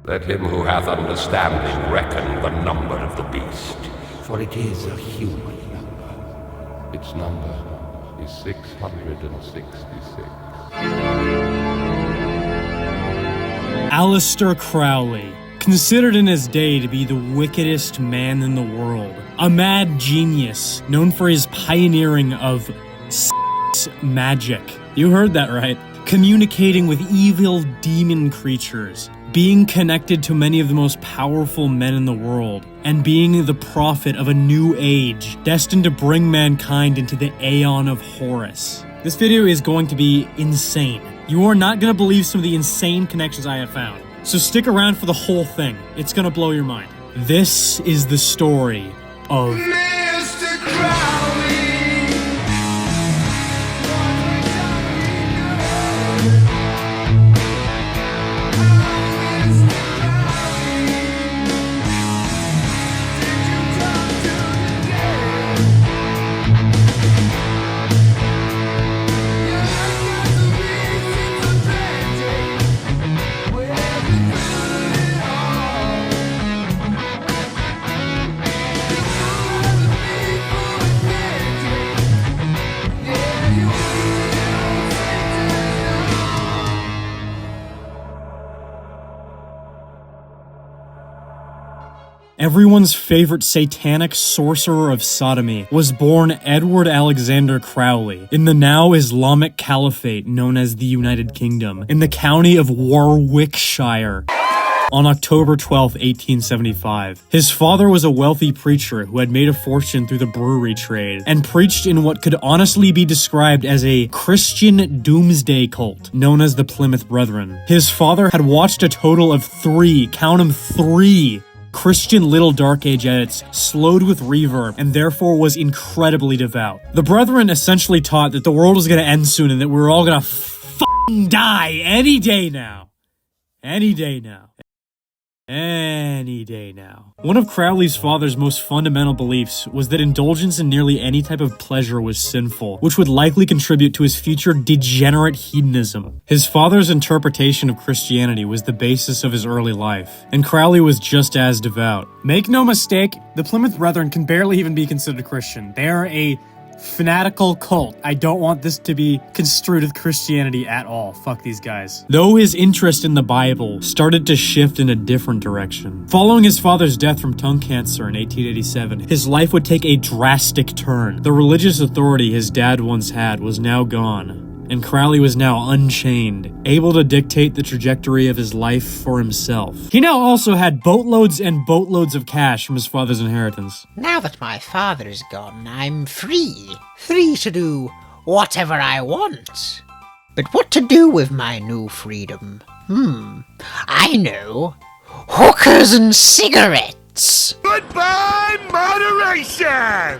Let him who hath understanding reckon the number of the beast, for it is a human number. Its number is 666. Aleister Crowley, considered in his day to be the wickedest man in the world, a mad genius known for his pioneering of magic. You heard that right. Communicating with evil demon creatures, being connected to many of the most powerful men in the world, and being the prophet of a new age destined to bring mankind into the Aeon of Horus. This video is going to be insane. You are not going to believe some of the insane connections I have found. So stick around for the whole thing. It's going to blow your mind. This is the story of Mr. Crowley. Everyone's favorite satanic sorcerer of sodomy was born Edward Alexander Crowley in the now Islamic Caliphate known as the United Kingdom in the county of Warwickshire on October 12, 1875. His father was a wealthy preacher who had made a fortune through the brewery trade and preached in what could honestly be described as a Christian doomsday cult known as the Plymouth Brethren. His father had watched a total of three Christian Little Dark Age edits slowed with reverb and therefore was incredibly devout. The Brethren essentially taught that the world was going to end soon and that we were all going to f***ing die any day now. Any day now. Any day now. One of Crowley's father's most fundamental beliefs was that indulgence in nearly any type of pleasure was sinful, which would likely contribute to his future degenerate hedonism. His father's interpretation of Christianity was the basis of his early life, and Crowley was just as devout. Make no mistake, the Plymouth Brethren can barely even be considered Christian. They are a fanatical cult. I don't want this to be construed with Christianity at all. Fuck these guys. Though his interest in the Bible started to shift in a different direction. Following his father's death from tongue cancer in 1887, his life would take a drastic turn. The religious authority his dad once had was now gone, and Crowley was now unchained, able to dictate the trajectory of his life for himself. He now also had boatloads and boatloads of cash from his father's inheritance. Now that my father is gone, I'm free. Free to do whatever I want. But what to do with my new freedom? I know. Hookers and cigarettes. Goodbye, moderation!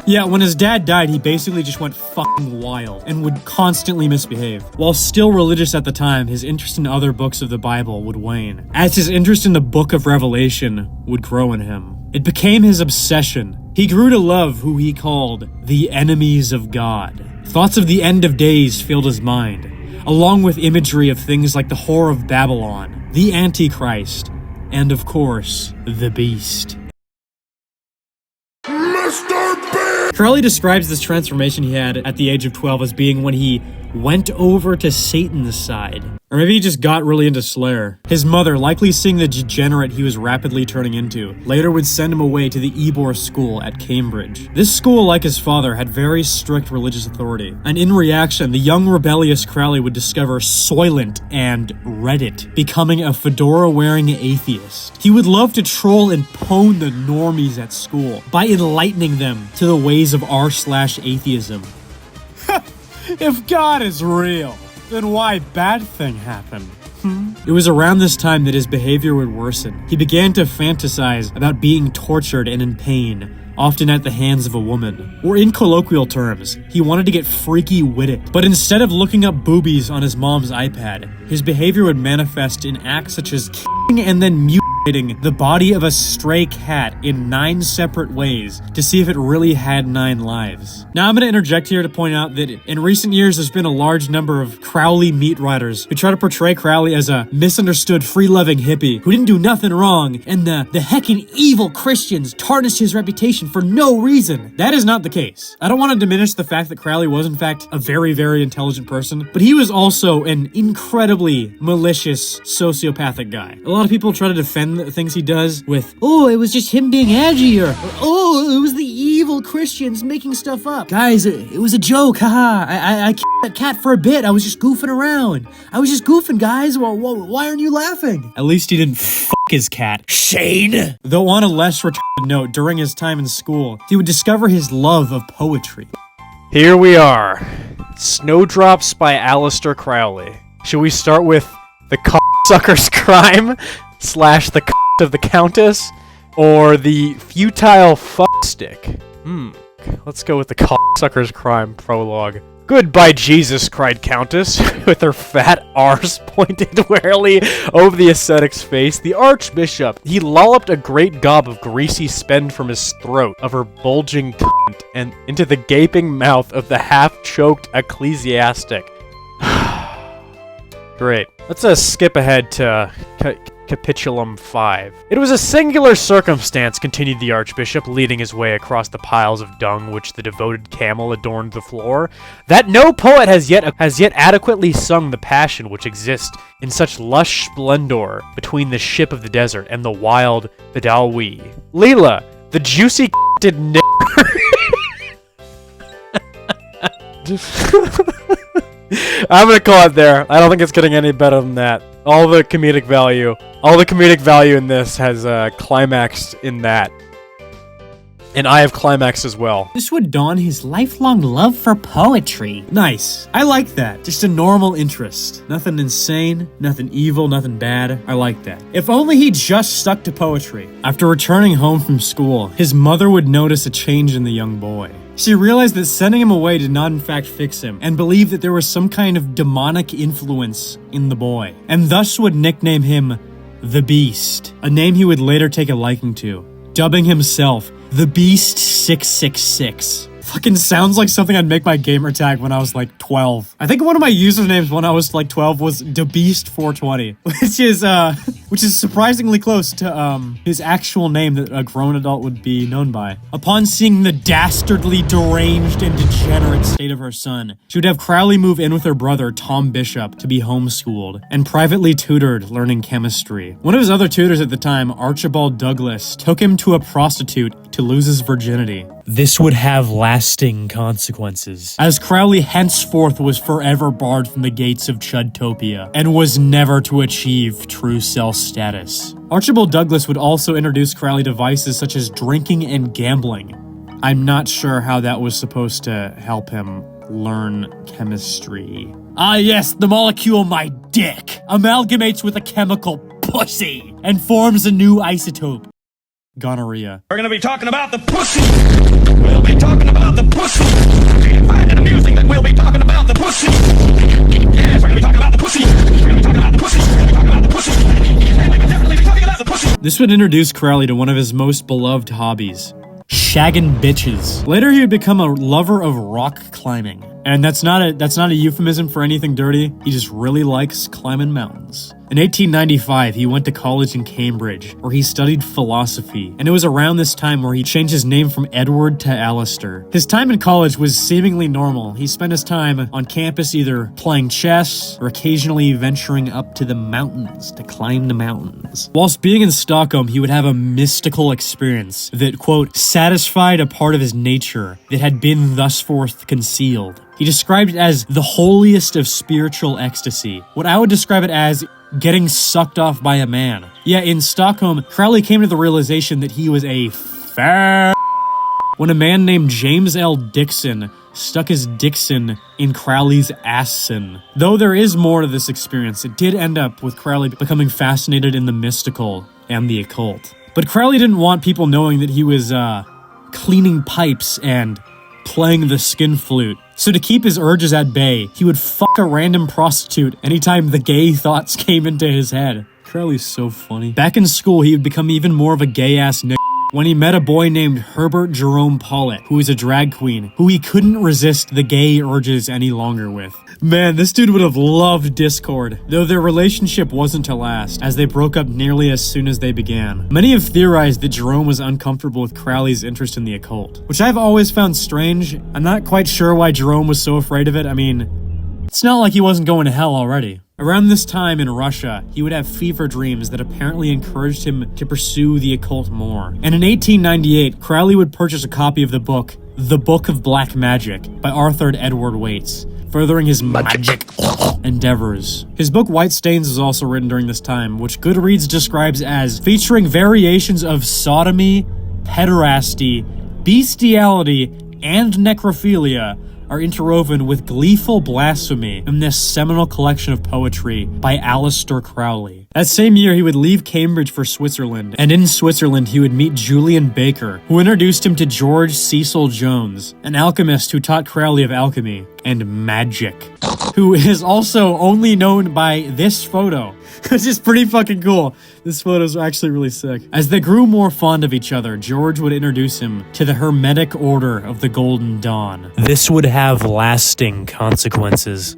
Yeah, when his dad died, he basically just went fucking wild and would constantly misbehave. While still religious at the time, his interest in other books of the Bible would wane, as his interest in the Book of Revelation would grow in him. It became his obsession. He grew to love who he called the enemies of God. Thoughts of the end of days filled his mind, along with imagery of things like the Whore of Babylon, the Antichrist, and of course, the Beast. Crowley describes this transformation he had at the age of 12 as being when he went over to Satan's side. Or maybe he just got really into Slayer. His mother, likely seeing the degenerate he was rapidly turning into, later would send him away to the Ebor school at Cambridge. This school, like his father, had very strict religious authority. And in reaction, the young rebellious Crowley would discover Soylent and Reddit, becoming a fedora-wearing atheist. He would love to troll and pwn the normies at school by enlightening them to the ways of r/atheism. If God is real, then why bad thing happened? It was around this time that his behavior would worsen. He began to fantasize about being tortured and in pain, often at the hands of a woman. Or in colloquial terms, he wanted to get freaky with it. But instead of looking up boobies on his mom's iPad, his behavior would manifest in acts such as k***ing and then the body of a stray cat in 9 separate ways to see if it really had 9 lives. Now I'm going to interject here to point out that in recent years there's been a large number of Crowley meat writers who try to portray Crowley as a misunderstood free-loving hippie who didn't do nothing wrong, and the heckin' evil Christians tarnished his reputation for no reason. That is not the case. I don't want to diminish the fact that Crowley was in fact a very, very intelligent person, but he was also an incredibly malicious sociopathic guy. A lot of people try to defend the things he does with, oh, it was just him being edgy, or oh, it was the evil Christians making stuff up. Guys, it was a joke, haha. I killed that cat for a bit. I was just goofing around. I was just goofing, guys. Well, why aren't you laughing? At least he didn't fuck his cat, Shane. Though on a less retarded note, during his time in school, he would discover his love of poetry. Here we are. Snowdrops by Aleister Crowley. Should we start with the cocksucker's crime / the of the Countess, or the futile fuckstick? Let's go with the cocksucker's crime prologue. Goodbye, Jesus, cried Countess, with her fat arse pointed warily over the ascetic's face. The Archbishop, he lolloped a great gob of greasy spend from his throat of her bulging cunt and into the gaping mouth of the half-choked ecclesiastic. Great. Let's skip ahead to Capitulum 5. It was a singular circumstance, continued the Archbishop, leading his way across the piles of dung which the devoted camel adorned the floor, that no poet has yet adequately sung the passion which exists in such lush splendor between the ship of the desert and the wild Badawi. Leela, the juicy did I'm gonna call it there. I don't think it's getting any better than that. All the comedic value in this has climaxed in that. And I have climaxed as well. This would dawn his lifelong love for poetry. Nice. I like that. Just a normal interest. Nothing insane, nothing evil, nothing bad. I like that. If only he just stuck to poetry. After returning home from school, his mother would notice a change in the young boy. She realized that sending him away did not in fact fix him, and believed that there was some kind of demonic influence in the boy, and thus would nickname him the Beast, a name he would later take a liking to, dubbing himself the Beast 666. Fucking sounds like something I'd make my gamer tag when I was like 12. I think one of my usernames when I was like 12 was DeBeast420, which is surprisingly close to his actual name that a grown adult would be known by. Upon seeing the dastardly, deranged, and degenerate state of her son, she would have Crowley move in with her brother, Tom Bishop, to be homeschooled and privately tutored learning chemistry. One of his other tutors at the time, Archibald Douglas, took him to a prostitute to lose his virginity. This would have lasting consequences, as Crowley henceforth was forever barred from the gates of Chudtopia, and was never to achieve true self status. Archibald Douglas would also introduce Crowley to vices such as drinking and gambling. I'm not sure how that was supposed to help him learn chemistry. Ah yes, the molecule my dick amalgamates with a chemical pussy, and forms a new isotope. Gonorrhea. We're gonna be talking about the pussy. We'll be talking about the pussy. Do you find it amusing that we'll be talking about the pussy? Yes, we're gonna be talking about the pussy. We're gonna be talking about the pussy. We're gonna be talking about the pussy. And we're definitely be talking about the pussy. This would introduce Crowley to one of his most beloved hobbies, shagging bitches. Later, he would become a lover of rock climbing. And that's not a euphemism for anything dirty. He just really likes climbing mountains. In 1895, he went to college in Cambridge, where he studied philosophy, and it was around this time where he changed his name from Edward to Aleister. His time in college was seemingly normal. He spent his time on campus either playing chess or occasionally venturing up to the mountains to climb the mountains. Whilst being in Stockholm, he would have a mystical experience that, quote, satisfied a part of his nature that had been thus forth concealed. He described it as the holiest of spiritual ecstasy. What I would describe it as getting sucked off by a man. Yeah, in Stockholm, Crowley came to the realization that he was a fat when a man named James L. Dixon stuck his Dixon in Crowley's assin. Though there is more to this experience, it did end up with Crowley becoming fascinated in the mystical and the occult. But Crowley didn't want people knowing that he was cleaning pipes and playing the skin flute. So to keep his urges at bay, he would fuck a random prostitute anytime the gay thoughts came into his head. Crowley's so funny. Back in school, he would become even more of a gay-ass nigga when he met a boy named Herbert Jerome Pollitt, who is a drag queen, who he couldn't resist the gay urges any longer with. Man, this dude would have loved Discord, though their relationship wasn't to last, as they broke up nearly as soon as they began. Many have theorized that Jerome was uncomfortable with Crowley's interest in the occult, which I've always found strange. I'm not quite sure why Jerome was so afraid of it. I mean, it's not like he wasn't going to hell already. Around this time in Russia, he would have fever dreams that apparently encouraged him to pursue the occult more. And in 1898, Crowley would purchase a copy of the book, The Book of Black Magic, by Arthur Edward Waite, furthering his magic endeavors. His book White Stains was also written during this time, which Goodreads describes as featuring variations of sodomy, pederasty, bestiality, and necrophilia, are interwoven with gleeful blasphemy in this seminal collection of poetry by Aleister Crowley. That same year, he would leave Cambridge for Switzerland, and in Switzerland, he would meet Julian Baker, who introduced him to George Cecil Jones, an alchemist who taught Crowley of alchemy and magic, who is also only known by this photo. Which is pretty fucking cool. This photo's actually really sick. As they grew more fond of each other, George would introduce him to the Hermetic Order of the Golden Dawn. This would have lasting consequences.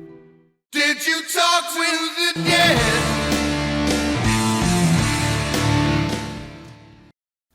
Did you talk with the dead?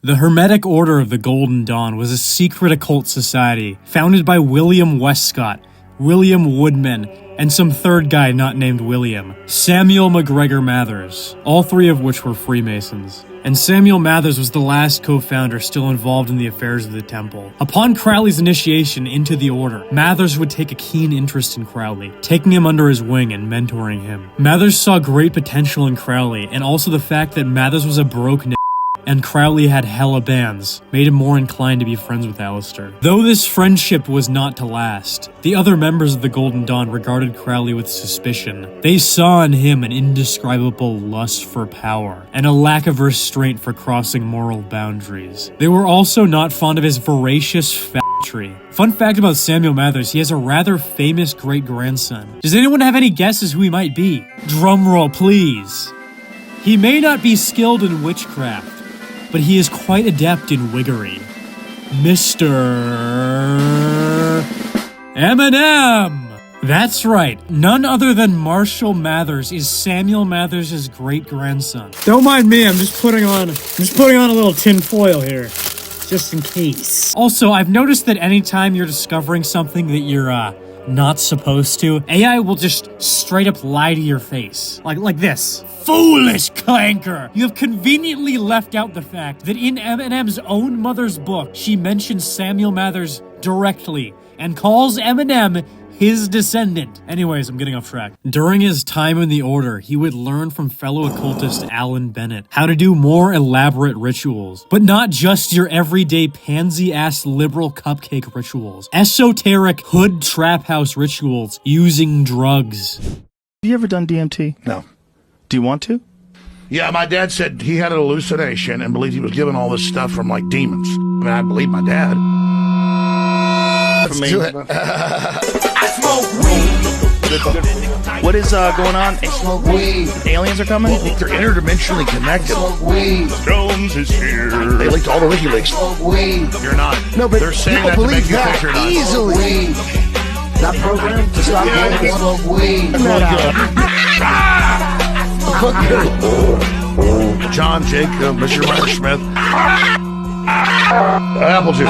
The Hermetic Order of the Golden Dawn was a secret occult society founded by William Westcott, William Woodman, and some third guy not named William, Samuel MacGregor Mathers, all three of which were Freemasons. And Samuel Mathers was the last co-founder still involved in the affairs of the temple. Upon Crowley's initiation into the order, Mathers would take a keen interest in Crowley, taking him under his wing and mentoring him. Mathers saw great potential in Crowley, and also the fact that Mathers was a broke and Crowley had hella bands, made him more inclined to be friends with Aleister. Though this friendship was not to last, the other members of the Golden Dawn regarded Crowley with suspicion. They saw in him an indescribable lust for power, and a lack of restraint for crossing moral boundaries. They were also not fond of his voracious fatry. Fun fact about Samuel Mathers, he has a rather famous great-grandson. Does anyone have any guesses who he might be? Drumroll, please. He may not be skilled in witchcraft, but he is quite adept in wiggery. Mr. Eminem! That's right, none other than Marshall Mathers is Samuel Mathers' great-grandson. Don't mind me, I'm just putting on a little tin foil here, just in case. Also, I've noticed that anytime you're discovering something that you're, not supposed to, AI will just straight up lie to your face. Like this. Foolish clanker! You have conveniently left out the fact that in Eminem's own mother's book, she mentions Samuel Mathers directly and calls Eminem his descendant. Anyways, I'm getting off track. During his time in the Order, he would learn from fellow occultist Alan Bennett how to do more elaborate rituals, but not just your everyday pansy-ass liberal cupcake rituals. Esoteric hood trap house rituals using drugs. Have you ever done DMT? No. Do you want to? Yeah, my dad said he had an hallucination and believed he was given all this stuff from, like, demons. I mean, I believe my dad. Let's do it. I smoke weed. What is going on? Smoke weed. Aliens are coming? They're interdimensionally connected. Smoke weed. Jones is here. They leaked all the WikiLeaks. Smoke weed. You're not. No, but they're saying people that to make believe you that think you're not. easily. That program to stop getting smoke weed. John, Jacob, Mr. Ryder Smith. Apple juice.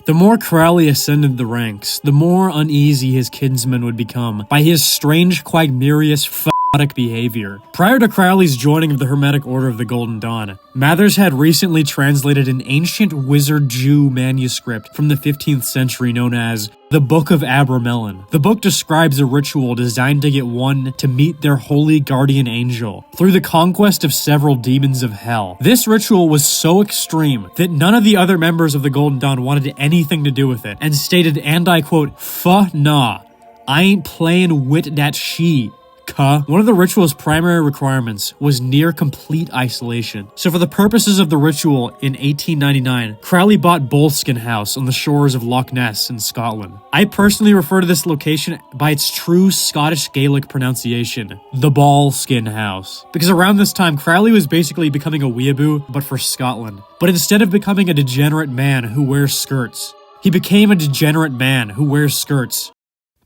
The more Crowley ascended the ranks, the more uneasy his kinsmen would become by his strange Quagmirious behavior. Prior to Crowley's joining of the Hermetic Order of the Golden Dawn, Mathers had recently translated an ancient wizard Jew manuscript from the 15th century known as the Book of Abremelin. The book describes a ritual designed to get one to meet their holy guardian angel through the conquest of several demons of hell. This ritual was so extreme that none of the other members of the Golden Dawn wanted anything to do with it, and stated, and I quote, "Fuh nah, I ain't playing wit that she." One of the ritual's primary requirements was near complete isolation. So for the purposes of the ritual in 1899, Crowley bought Boleskine House on the shores of Loch Ness in Scotland. I personally refer to this location by its true Scottish Gaelic pronunciation, the Boleskine House. Because around this time, Crowley was basically becoming a weeaboo, but for Scotland. But instead of becoming a degenerate man who wears skirts, he became a degenerate man who wears skirts.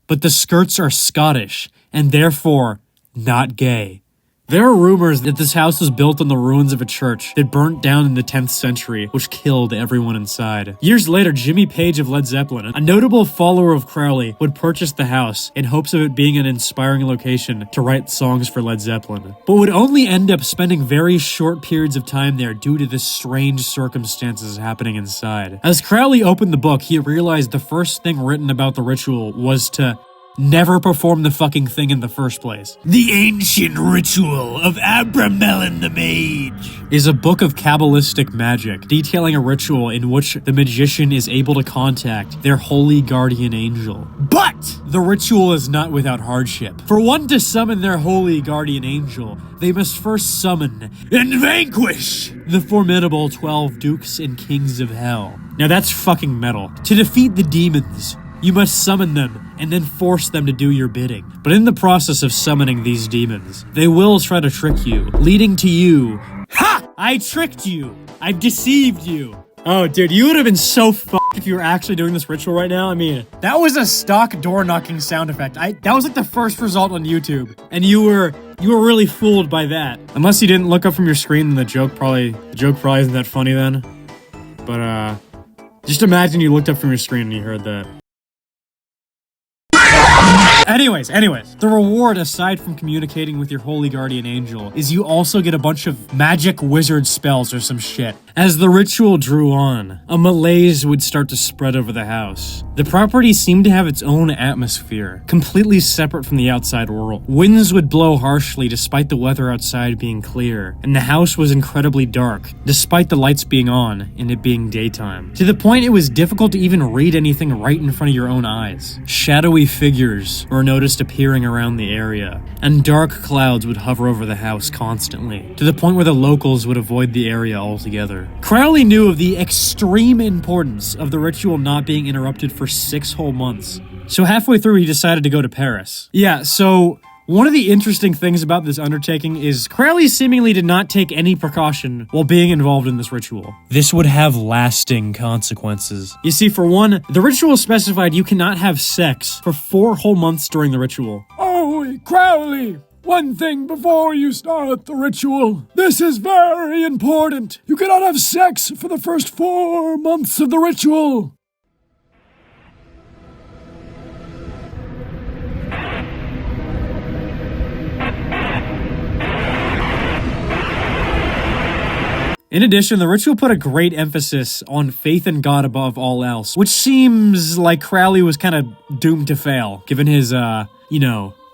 But the skirts are Scottish, and therefore, not gay. There are rumors that this house was built on the ruins of a church that burnt down in the 10th century, which killed everyone inside. Years later, Jimmy Page of Led Zeppelin, a notable follower of Crowley, would purchase the house in hopes of it being an inspiring location to write songs for Led Zeppelin, but would only end up spending very short periods of time there due to the strange circumstances happening inside. As Crowley opened the book, he realized the first thing written about the ritual was to never perform the fucking thing in the first place. The Ancient Ritual of Abremelin the Mage is a book of Kabbalistic magic, detailing a ritual in which the magician is able to contact their holy guardian angel. But the ritual is not without hardship. For one to summon their holy guardian angel, they must first summon and vanquish the formidable 12 dukes and kings of hell. Now that's fucking metal. To defeat the demons, you must summon them and then force them to do your bidding. But in the process of summoning these demons, they will try to trick you, leading to you. Ha! I tricked you! I've deceived you! Oh, dude, you would have been so fucked if you were actually doing this ritual right now. I mean, that was a stock door knocking sound effect. That was like the first result on YouTube. And you were really fooled by that. Unless you didn't look up from your screen, then the joke probably isn't that funny then. But, just imagine you looked up from your screen and you heard that. Anyways, the reward, aside from communicating with your holy guardian angel, is you also get a bunch of magic wizard spells or some shit. As the ritual drew on, a malaise would start to spread over the house. The property seemed to have its own atmosphere, completely separate from the outside world. Winds would blow harshly despite the weather outside being clear, and the house was incredibly dark, despite the lights being on and it being daytime. To the point it was difficult to even read anything right in front of your own eyes. Shadowy figures were noticed appearing around the area, and dark clouds would hover over the house constantly, to the point where the locals would avoid the area altogether. Crowley knew of the extreme importance of the ritual not being interrupted for 6 whole months, so halfway through he decided to go to Paris. Yeah, so one of the interesting things about this undertaking is Crowley seemingly did not take any precaution while being involved in this ritual. This would have lasting consequences. You see, for one, the ritual specified you cannot have sex for 4 whole months during the ritual. Oh, Crowley! One thing before you start the ritual. This is very important. You cannot have sex for the first 4 months of the ritual. In addition, the ritual put a great emphasis on faith in God above all else, which seems like Crowley was kind of doomed to fail, given his,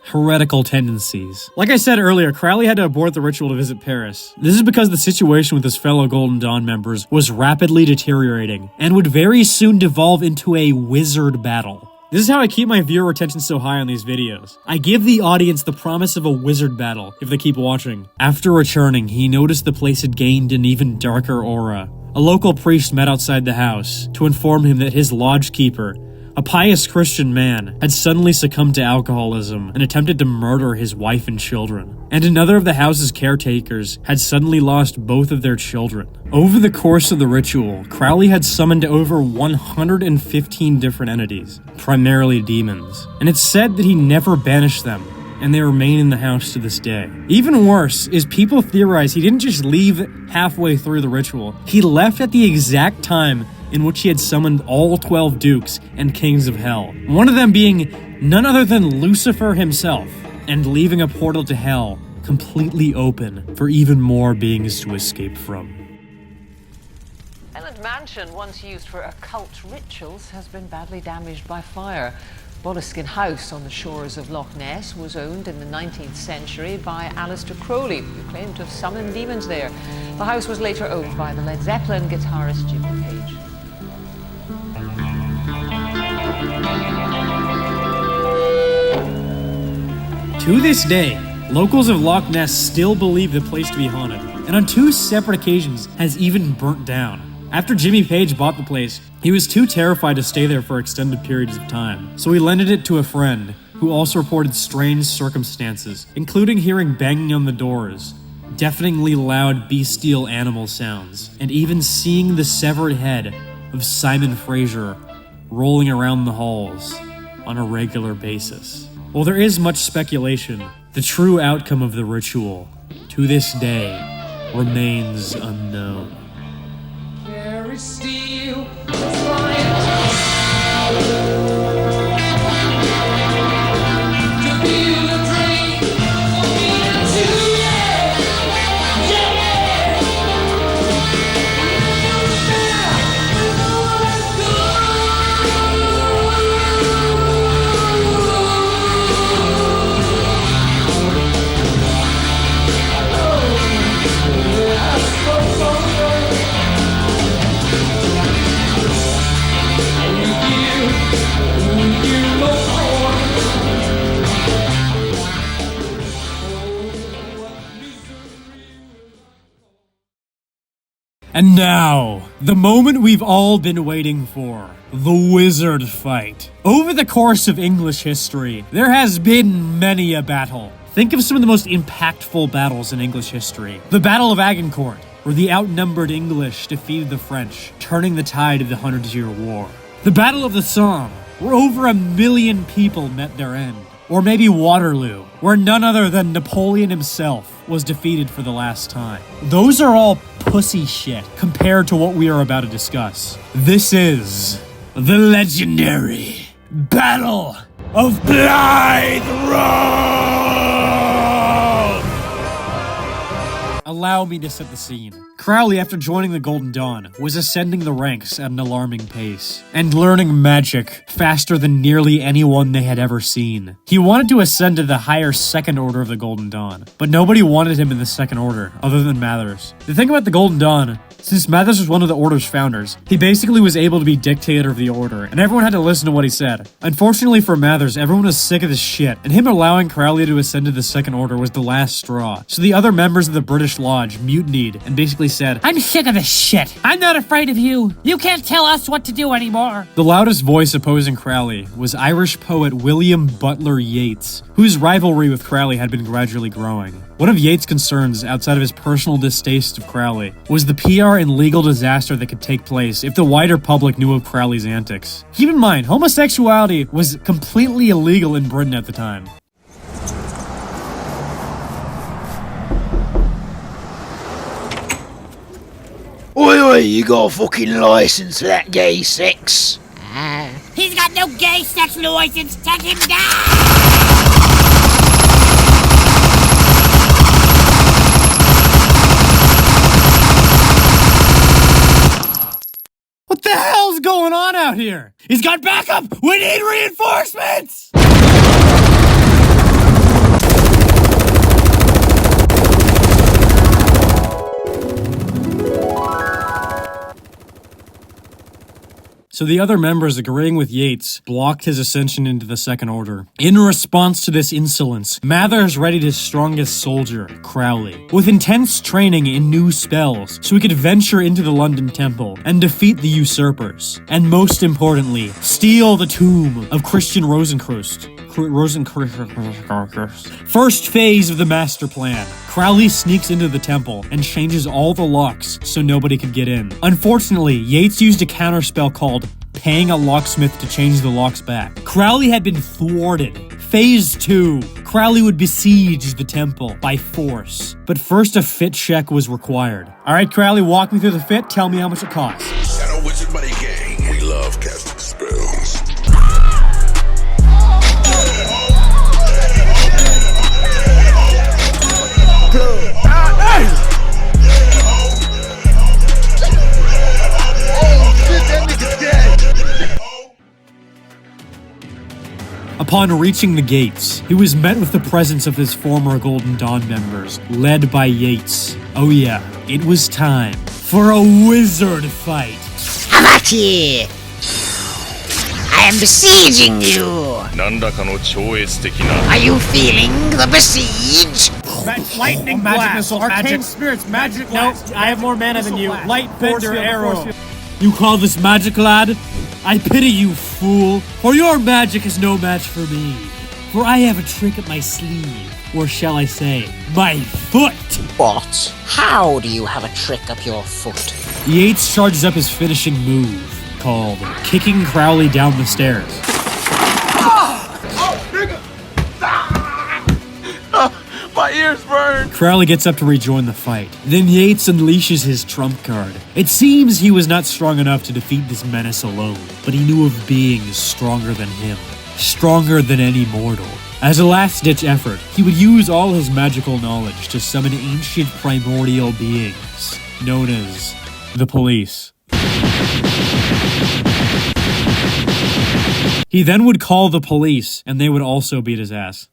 heretical tendencies. Like I said earlier, Crowley had to abort the ritual to visit Paris. This is because the situation with his fellow Golden Dawn members was rapidly deteriorating, and would very soon devolve into a wizard battle. This is how I keep my viewer retention so high on these videos. I give the audience the promise of a wizard battle if they keep watching. After returning, he noticed the place had gained an even darker aura. A local priest met outside the house to inform him that his lodge keeper, a pious Christian man, had suddenly succumbed to alcoholism and attempted to murder his wife and children. And another of the house's caretakers had suddenly lost both of their children. Over the course of the ritual, Crowley had summoned over 115 different entities, primarily demons. And it's said that he never banished them, and they remain in the house to this day. Even worse is people theorize he didn't just leave halfway through the ritual. He left at the exact time in which he had summoned all 12 dukes and kings of hell, one of them being none other than Lucifer himself, and leaving a portal to hell completely open for even more beings to escape from. Island Mansion, once used for occult rituals, has been badly damaged by fire. Boleskine House on the shores of Loch Ness was owned in the 19th century by Aleister Crowley, who claimed to have summoned demons there. The house was later owned by the Led Zeppelin guitarist Jimmy Page. To this day, locals of Loch Ness still believe the place to be haunted, and on 2 separate occasions has even burnt down. After Jimmy Page bought the place, he was too terrified to stay there for extended periods of time, so he lended it to a friend, who also reported strange circumstances, including hearing banging on the doors, deafeningly loud bestial animal sounds, and even seeing the severed head of Simon Fraser rolling around the halls on a regular basis. While there is much speculation, the true outcome of the ritual, to this day, remains unknown. There is steel And now, the moment we've all been waiting for, the wizard fight. Over the course of English history, there has been many a battle. Think of some of the most impactful battles in English history. The Battle of Agincourt, where the outnumbered English defeated the French, turning the tide of the 100-Year War. The Battle of the Somme, where over 1 million people met their end. Or maybe Waterloo, where none other than Napoleon himself was defeated for the last time. Those are all pussy shit compared to what we are about to discuss. This is the legendary Battle of Blythe Road! Allow me to set the scene. Crowley, after joining the Golden Dawn, was ascending the ranks at an alarming pace, and learning magic faster than nearly anyone they had ever seen. He wanted to ascend to the higher Second Order of the Golden Dawn, but nobody wanted him in the Second Order, other than Mathers. The thing about the Golden Dawn, since Mathers was one of the Order's founders, he basically was able to be dictator of the Order, and everyone had to listen to what he said. Unfortunately for Mathers, everyone was sick of this shit, and him allowing Crowley to ascend to the Second Order was the last straw. So the other members of the British Lodge mutinied and basically said, "I'm sick of this shit. I'm not afraid of you. You can't tell us what to do anymore." The loudest voice opposing Crowley was Irish poet William Butler Yeats, whose rivalry with Crowley had been gradually growing. One of Yeats' concerns, outside of his personal distaste of Crowley, was the PR and legal disaster that could take place if the wider public knew of Crowley's antics. Keep in mind, homosexuality was completely illegal in Britain at the time. Oi, oi, you got a fucking license for that gay sex? He's got no gay sex license. Take him down! What the hell's going on out here? He's got backup! We need reinforcements! So the other members, agreeing with Yeats, blocked his ascension into the Second Order. In response to this insolence, Mathers readied his strongest soldier, Crowley, with intense training in new spells, so he could venture into the London Temple and defeat the usurpers. And most importantly, steal the tomb of Christian Rosencrust. First phase of the master plan. Crowley sneaks into the temple and changes all the locks so nobody could get in. Unfortunately, Yeats used a counterspell called paying a locksmith to change the locks back. Crowley had been thwarted. Phase 2. Crowley would besiege the temple by force. But first a fit check was required. Alright, Crowley, walk me through the fit, tell me how much it costs. Shadow Wizard Buddy Gang, we love casting spells. Upon reaching the gates, he was met with the presence of his former Golden Dawn members, led by Yeats. Oh yeah, it was time for a wizard fight. Have at ye! I am besieging you! Are you feeling the besiege? Lightning magic missile, arcane spirits, magic blast. Nope, I have more mana than you. Light bender arrow. You call this magic, lad? I pity you, fool. For your magic is no match for me. For I have a trick up my sleeve. Or shall I say, my foot. What? How do you have a trick up your foot? Yates charges up his finishing move, called kicking Crowley down the stairs. My ears burn! Crowley gets up to rejoin the fight. Then Yates unleashes his trump card. It seems he was not strong enough to defeat this menace alone, but he knew of beings stronger than him. Stronger than any mortal. As a last-ditch effort, he would use all his magical knowledge to summon ancient primordial beings, known as the police. He then would call the police, and they would also beat his ass.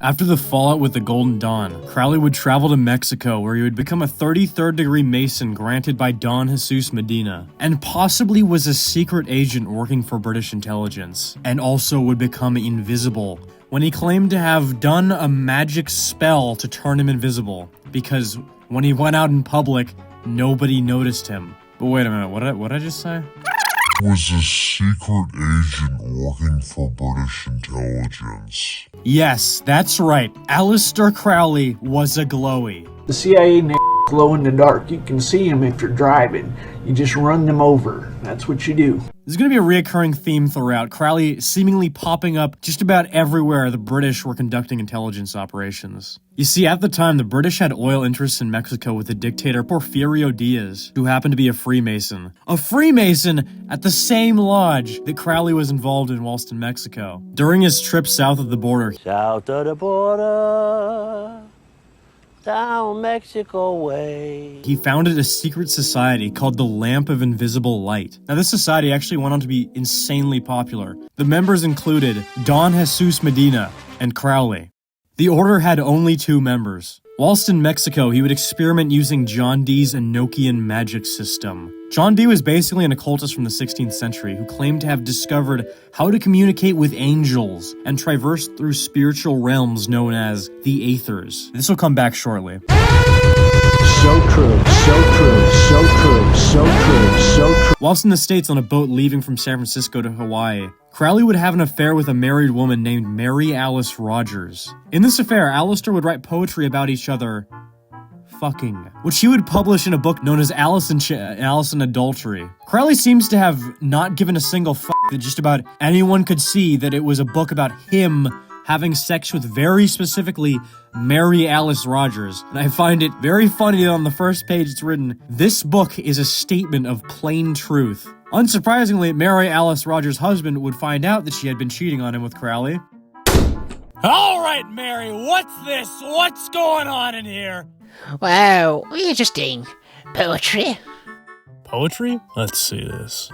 After the fallout with the Golden Dawn, Crowley would travel to Mexico where he would become a 33rd degree Mason granted by Don Jesus Medina, and possibly was a secret agent working for British intelligence, and also would become invisible when he claimed to have done a magic spell to turn him invisible, because when he went out in public, nobody noticed him. But wait a minute, what did I just say? Was a secret agent working for British intelligence. Yes, that's right. Aleister Crowley was a glowy. The CIA glow in the dark. You can see them if you're driving. You just run them over. That's what you do. There's going to be a reoccurring theme throughout, Crowley seemingly popping up just about everywhere the British were conducting intelligence operations. You see, at the time, the British had oil interests in Mexico with the dictator Porfirio Diaz, who happened to be a Freemason. A Freemason at the same lodge that Crowley was involved in whilst in Mexico. During his trip south of the border, south of the border, down Mexico way, he founded a secret society called the Lamp of Invisible Light. Now, this society actually went on to be insanely popular. The members included Don Jesus Medina and Crowley. The order had only 2 members. Whilst in Mexico, he would experiment using John Dee's Enochian magic system. John Dee was basically an occultist from the 16th century who claimed to have discovered how to communicate with angels and traverse through spiritual realms known as the Aethers. This will come back shortly. So true, so true, so true, so true, so true. Whilst in the States on a boat leaving from San Francisco to Hawaii, Crowley would have an affair with a married woman named Mary Alice Rogers. In this affair, Aleister would write poetry about each other fucking, which he would publish in a book known as Alice in Adultery. Crowley seems to have not given a single fuck that just about anyone could see that it was a book about him having sex with very specifically Mary Alice Rogers. And I find it very funny that on the first page it's written, "This book is a statement of plain truth." Unsurprisingly, Mary Alice Rogers' husband would find out that she had been cheating on him with Crowley. Alright, Mary, what's this? What's going on in here? Well, we're just doing poetry. Poetry? Let's see this.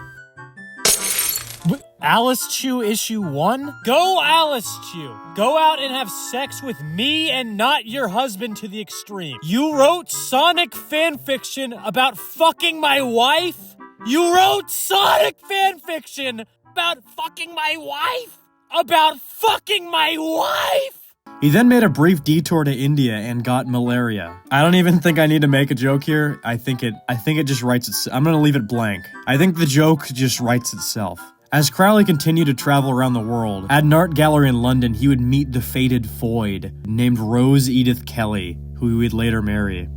Alice Chew issue 1? Go Alice Chew! Go out and have sex with me and not your husband to the extreme. You wrote Sonic fanfiction about fucking my wife? You wrote Sonic fanfiction about fucking my wife? About fucking my wife? He then made a brief detour to India and got malaria. I don't even think I need to make a joke here. I think it just writes itself. I'm gonna leave it blank. I think the joke just writes itself. As Crowley continued to travel around the world, at an art gallery in London, he would meet the fated Foyd, named Rose Edith Kelly, who he would later marry.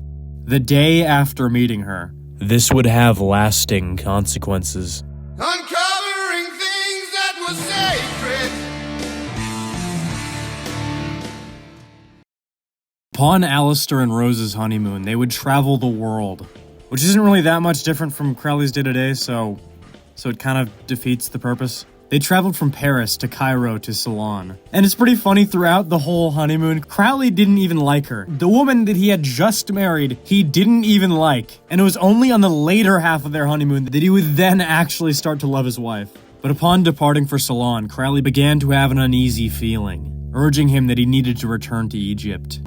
The day after meeting her, this would have lasting consequences. Uncovering things that were sacred. Upon Aleister and Rose's honeymoon, they would travel the world, which isn't really that much different from Crowley's day-to-day, so it kind of defeats the purpose. They traveled from Paris to Cairo to Ceylon. And it's pretty funny, throughout the whole honeymoon, Crowley didn't even like her. The woman that he had just married, he didn't even like. And it was only on the later half of their honeymoon that he would then actually start to love his wife. But upon departing for Ceylon, Crowley began to have an uneasy feeling, urging him that he needed to return to Egypt.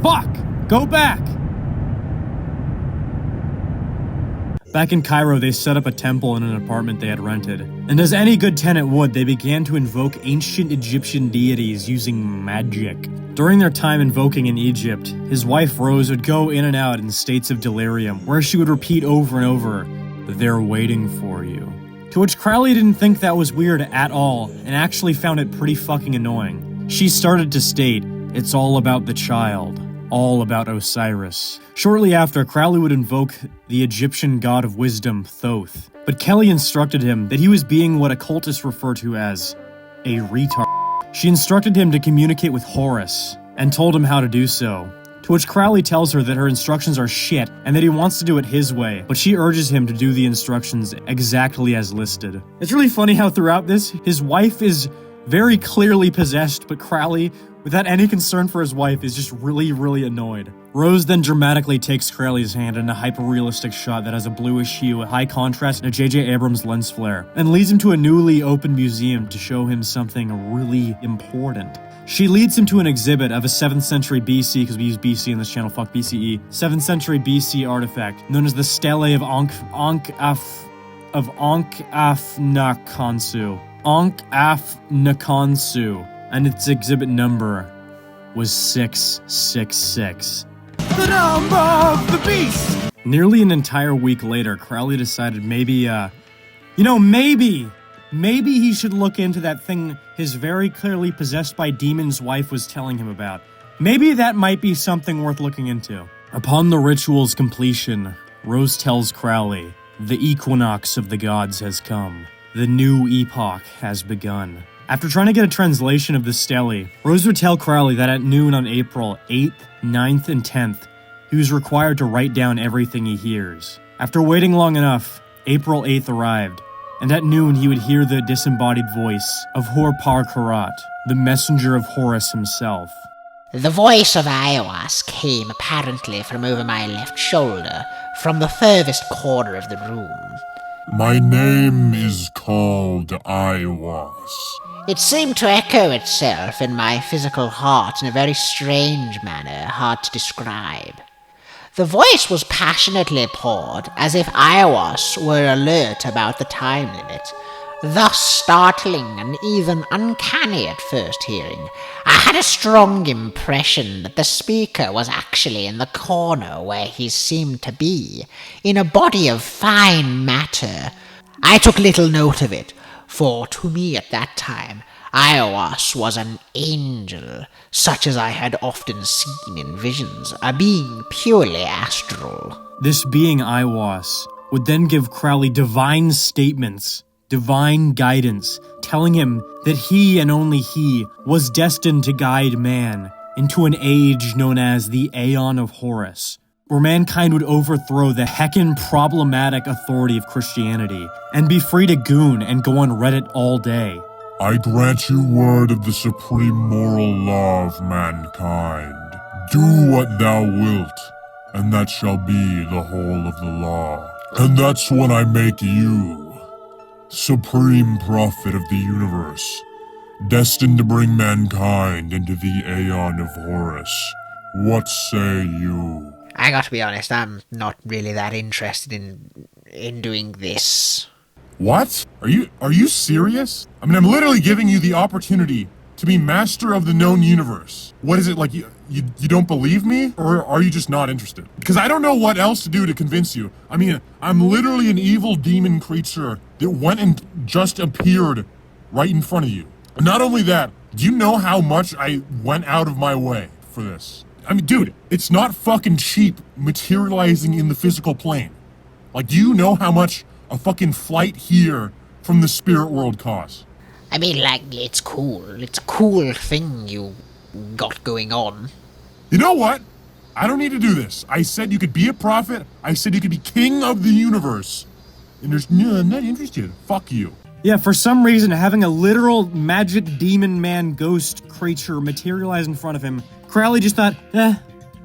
Fuck! Go back! Back in Cairo, they set up a temple in an apartment they had rented. And as any good tenant would, they began to invoke ancient Egyptian deities using magic. During their time invoking in Egypt, his wife Rose would go in and out in states of delirium, where she would repeat over and over, "They're waiting for you." To which Crowley didn't think that was weird at all, and actually found it pretty fucking annoying. She started to state, "It's all about the child. All about Osiris." Shortly after, Crowley would invoke the Egyptian god of wisdom, Thoth. But Kelly instructed him that he was being what occultists refer to as a retard. She instructed him to communicate with Horus, and told him how to do so. To which Crowley tells her that her instructions are shit, and that he wants to do it his way, but she urges him to do the instructions exactly as listed. It's really funny how throughout this, his wife is very clearly possessed, but Crowley, without any concern for his wife, is just really, really annoyed. Rose then dramatically takes Crowley's hand in a hyper-realistic shot that has a bluish hue, high contrast, and a J.J. Abrams lens flare, and leads him to a newly opened museum to show him something really important. She leads him to an exhibit of a 7th century BC, because we use BC in this channel, fuck BCE, 7th century BC artifact, known as the Stele of Ankh-Af-Nakhonsu, and its exhibit number was 666. The number of the beast! Nearly an entire week later, Crowley decided maybe he should look into that thing his very clearly possessed by demons wife was telling him about. Maybe that might be something worth looking into. Upon the ritual's completion, Rose tells Crowley, "The equinox of the gods has come. The new epoch has begun." After trying to get a translation of the stele, Rose would tell Crowley that at noon on April 8th, 9th, and 10th, he was required to write down everything he hears. After waiting long enough, April 8th arrived, and at noon he would hear the disembodied voice of Hor-Par-Karat, the messenger of Horus himself. The voice of Aiwass came apparently from over my left shoulder, from the furthest corner of the room. My name is called Aiwass. It seemed to echo itself in my physical heart in a very strange manner, hard to describe. The voice was passionately poured, as if Aiwass were alert about the time limit, thus startling and even uncanny at first hearing. I had a strong impression that the speaker was actually in the corner where he seemed to be, in a body of fine matter. I took little note of it, for to me at that time, Aiwass was an angel, such as I had often seen in visions, a being purely astral. This being Aiwass would then give Crowley divine statements, divine guidance, telling him that he and only he was destined to guide man into an age known as the Aeon of Horus, where mankind would overthrow the heckin' problematic authority of Christianity and be free to goon and go on Reddit all day. I grant you word of the supreme moral law of mankind. Do what thou wilt, and that shall be the whole of the law. And that's when I make you supreme prophet of the universe, destined to bring mankind into the Aeon of Horus. What say you? I got to be honest, I'm not really that interested in doing this. What? Are you serious? I mean, I'm literally giving you the opportunity to be master of the known universe. What is it, like you don't believe me? Or are you just not interested? Because I don't know what else to do to convince you. I mean, I'm literally an evil demon creature that went and just appeared right in front of you. And not only that, do you know how much I went out of my way for this? I mean, dude, it's not fucking cheap materializing in the physical plane. Like, do you know how much a fucking flight here from the spirit world costs? I mean, like, it's cool. It's a cool thing you got going on. You know what? I don't need to do this. I said you could be a prophet. I said you could be king of the universe. And I'm not interested. Fuck you. Yeah, for some reason, having a literal magic demon man ghost creature materialize in front of him, Crowley just thought,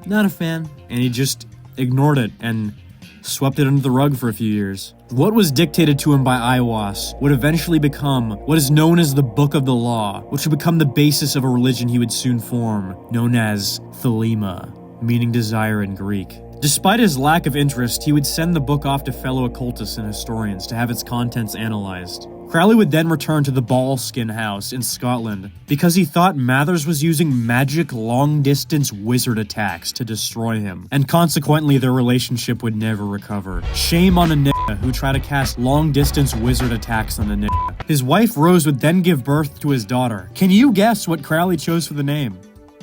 not a fan. And he just ignored it and swept it under the rug for a few years. What was dictated to him by Aiwass would eventually become what is known as the Book of the Law, which would become the basis of a religion he would soon form, known as Thelema, meaning desire in Greek. Despite his lack of interest, he would send the book off to fellow occultists and historians to have its contents analyzed. Crowley would then return to the Ballskin House in Scotland because he thought Mathers was using magic long-distance wizard attacks to destroy him, and consequently their relationship would never recover. Shame on a nigga who tried to cast long-distance wizard attacks on a nigga. His wife Rose would then give birth to his daughter. Can you guess what Crowley chose for the name?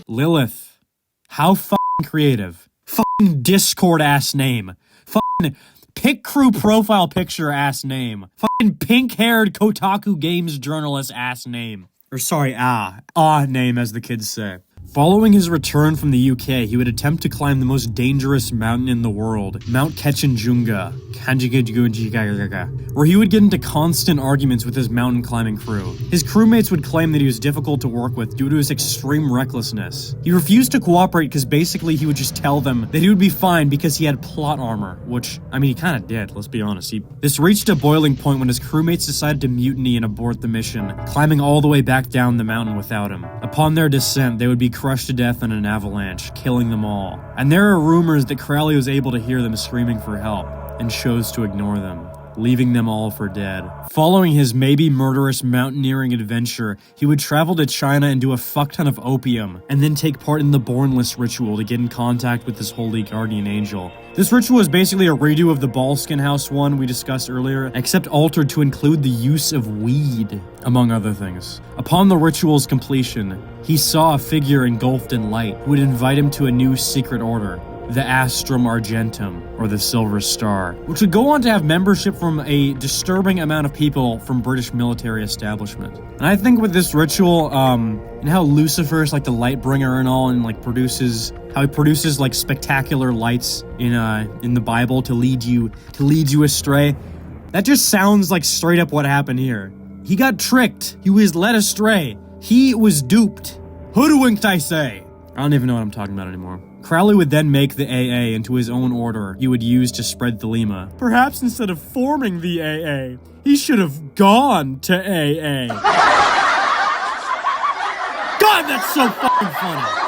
Lilith. How f***ing creative. F***ing Discord-ass name. F***ing Pick Crew profile picture ass name. Fucking pink-haired Kotaku Games journalist ass name. Or sorry, name as the kids say. Following his return from the UK, he would attempt to climb the most dangerous mountain in the world, Mount Kechenjunga, where he would get into constant arguments with his mountain climbing crew. His crewmates would claim that he was difficult to work with due to his extreme recklessness. He refused to cooperate because basically he would just tell them that he would be fine because he had plot armor, which, I mean, he kind of did, let's be honest. This reached a boiling point when his crewmates decided to mutiny and abort the mission, climbing all the way back down the mountain without him. Upon their descent, they would be crushed to death in an avalanche, killing them all. And there are rumors that Crowley was able to hear them screaming for help, and chose to ignore them, leaving them all for dead. Following his maybe murderous mountaineering adventure, he would travel to China and do a fuck ton of opium, and then take part in the Bornless ritual to get in contact with his holy guardian angel. This ritual is basically a redo of the Ballskin House one we discussed earlier, except altered to include the use of weed, among other things. Upon the ritual's completion, he saw a figure engulfed in light who would invite him to a new secret order, the Astrum Argentum, or the Silver Star, which would go on to have membership from a disturbing amount of people from British military establishment. And I think with this ritual, and how Lucifer is like the light bringer and all, and like how he produces like spectacular lights in the Bible to lead you astray. That just sounds like straight up what happened here. He got tricked. He was led astray. He was duped. Hoodwinked, I say. I don't even know what I'm talking about anymore. Crowley would then make the AA into his own order he would use to spread Thelema. Perhaps instead of forming the AA, he should have gone to AA. God, that's so fucking funny.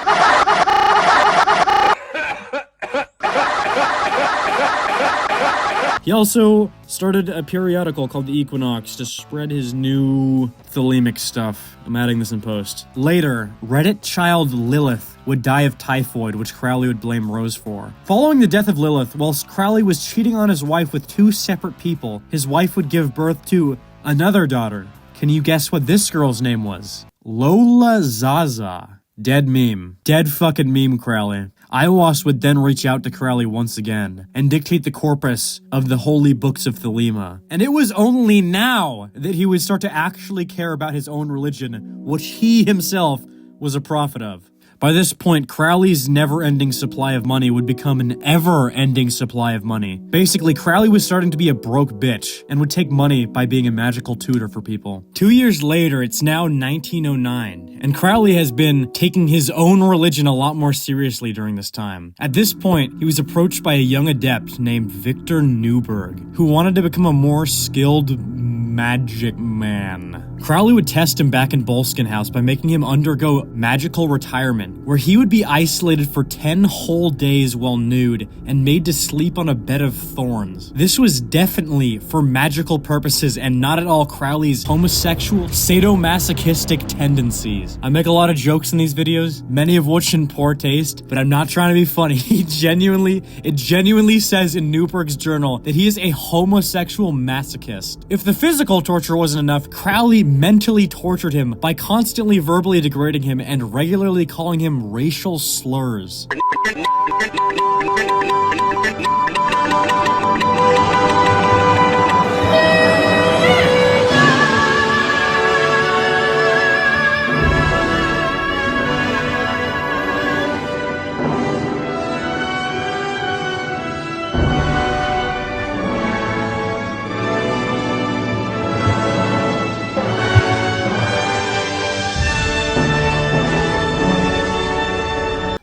He also started a periodical called The Equinox to spread his new Thelemic stuff. I'm adding this in post. Later, Reddit child Lilith would die of typhoid, which Crowley would blame Rose for. Following the death of Lilith, whilst Crowley was cheating on his wife with two separate people, his wife would give birth to another daughter. Can you guess what this girl's name was? Lola Zaza. Dead meme. Dead fucking meme, Crowley. Aiwass would then reach out to Crowley once again and dictate the corpus of the holy books of Thelema. And it was only now that he would start to actually care about his own religion, which he himself was a prophet of. By this point, Crowley's never-ending supply of money would become an ever-ending supply of money. Basically, Crowley was starting to be a broke bitch and would take money by being a magical tutor for people. 2 years later, it's now 1909, and Crowley has been taking his own religion a lot more seriously during this time. At this point, he was approached by a young adept named Victor Neuberg, who wanted to become a more skilled magic man. Crowley would test him back in Ballskin House by making him undergo magical retirement, where he would be isolated for 10 whole days while nude and made to sleep on a bed of thorns. This was definitely for magical purposes and not at all Crowley's homosexual, sadomasochistic tendencies. I make a lot of jokes in these videos, many of which in poor taste, but I'm not trying to be funny. It genuinely says in Neuberg's journal that he is a homosexual masochist. If the physical torture wasn't enough, Crowley mentally tortured him by constantly verbally degrading him and regularly calling him racial slurs.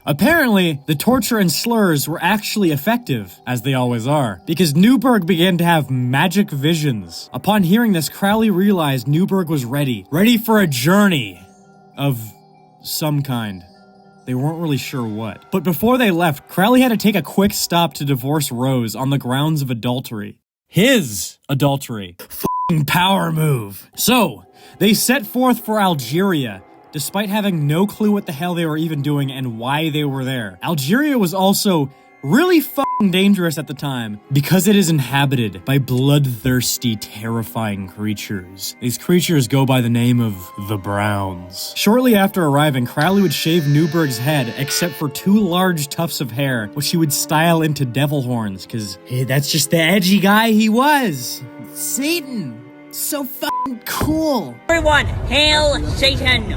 Apparently, the torture and slurs were actually effective, as they always are, because Neuberg began to have magic visions. Upon hearing this, Crowley realized Neuberg was ready for a journey of some kind. They weren't really sure what. But before they left, Crowley had to take a quick stop to divorce Rose on the grounds of adultery. His adultery. F***ing power move. So, they set forth for Algeria, despite having no clue what the hell they were even doing and why they were there. Algeria was also really fucking dangerous at the time because it is inhabited by bloodthirsty, terrifying creatures. These creatures go by the name of the Browns. Shortly after arriving, Crowley would shave Neuberg's head except for 2 large tufts of hair, which he would style into devil horns, because hey, that's just the edgy guy he was. Satan. So fucking cool. Everyone, hail Satan!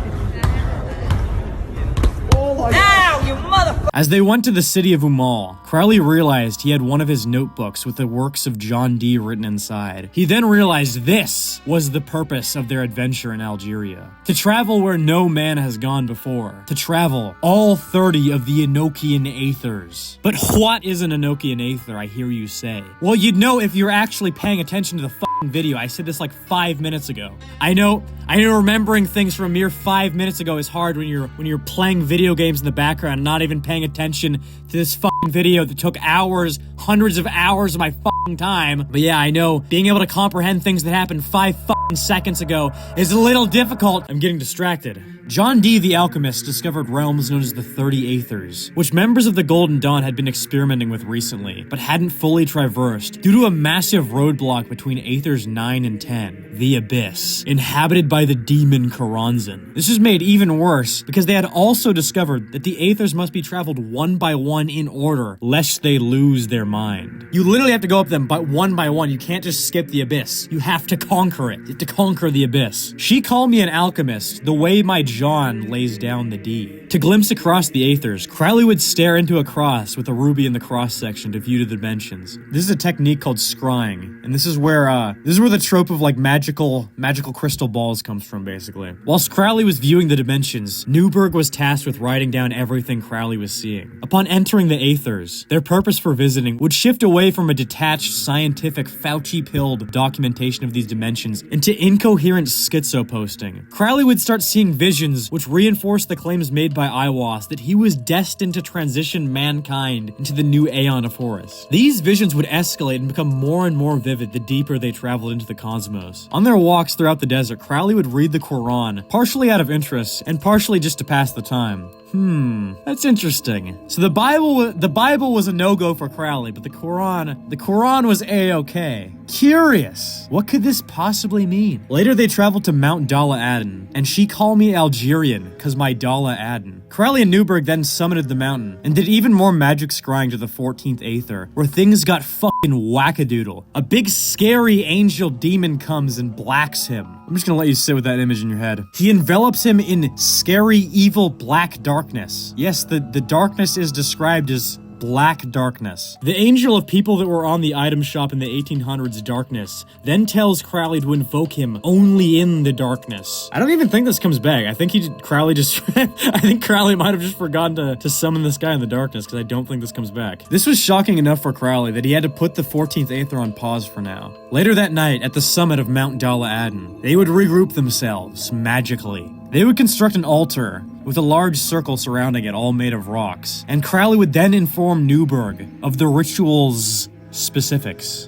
Ow, you motherfucker! As they went to the city of Umal, Crowley realized he had one of his notebooks with the works of John Dee written inside. He then realized this was the purpose of their adventure in Algeria. To travel where no man has gone before. To travel all 30 of the Enochian Aethers. But what is an Enochian Aether, I hear you say? Well, you'd know if you're actually paying attention to the fucking video. I said this like 5 minutes ago. I know remembering things from a mere 5 minutes ago is hard when you're playing video games in the background and not even paying attention to this fucking video that took hours, hundreds of hours of my fucking time. But yeah, I know being able to comprehend things that happened 5 fucking seconds ago is a little difficult. I'm getting distracted. John Dee the Alchemist discovered realms known as the 30 Aethers, which members of the Golden Dawn had been experimenting with recently, but hadn't fully traversed due to a massive roadblock between Aethers 9 and 10, the Abyss, inhabited by the demon Choronzon. This was made even worse because they had also discovered that the Aethers must be traveled one by one in order, lest they lose their mind. You literally have to go up them one by one. You can't just skip the Abyss. You have to conquer it. You have to conquer the Abyss. She called me an alchemist, the way my John lays down the D. To glimpse across the Aethers, Crowley would stare into a cross with a ruby in the cross section to view the dimensions. This is a technique called scrying, and this is where the trope of like magical crystal balls comes from, basically. Whilst Crowley was viewing the dimensions, Neuberg was tasked with writing down everything Crowley was seeing. Upon entering the Aethers, their purpose for visiting would shift away from a detached, scientific, Fauci-pilled documentation of these dimensions into incoherent schizo-posting. Crowley would start seeing visions which reinforced the claims made by Aiwass that he was destined to transition mankind into the new Aeon of Horus. These visions would escalate and become more and more vivid the deeper they traveled into the cosmos. On their walks throughout the desert, Crowley would read the Quran, partially out of interest and partially just to pass the time. That's interesting. So the Bible was a no-go for Crowley, but the Quran was A-okay. Curious. What could this possibly mean? Later they traveled to Mount Dala Aden, and she called me Algerian, cause my Dala Aden. Crowley and Neuberg then summited the mountain, and did even more magic scrying to the 14th Aether, where things got fucking wackadoodle. A big scary angel demon comes and blacks him. I'm just gonna let you sit with that image in your head. He envelops him in scary, evil, black darkness. Yes, the darkness is described as black darkness. The angel of people that were on the item shop in the 1800s darkness then tells Crowley to invoke him only in the darkness. I don't even think this comes back. I think Crowley might have just forgotten to summon this guy in the darkness, because I don't think this comes back. This was shocking enough for Crowley that he had to put the 14th Aether on pause for now. Later that night, at the summit of Mount Dala Aden, they would regroup themselves magically. They would construct an altar with a large circle surrounding it, all made of rocks, and Crowley would then inform Neuberg of the ritual's specifics.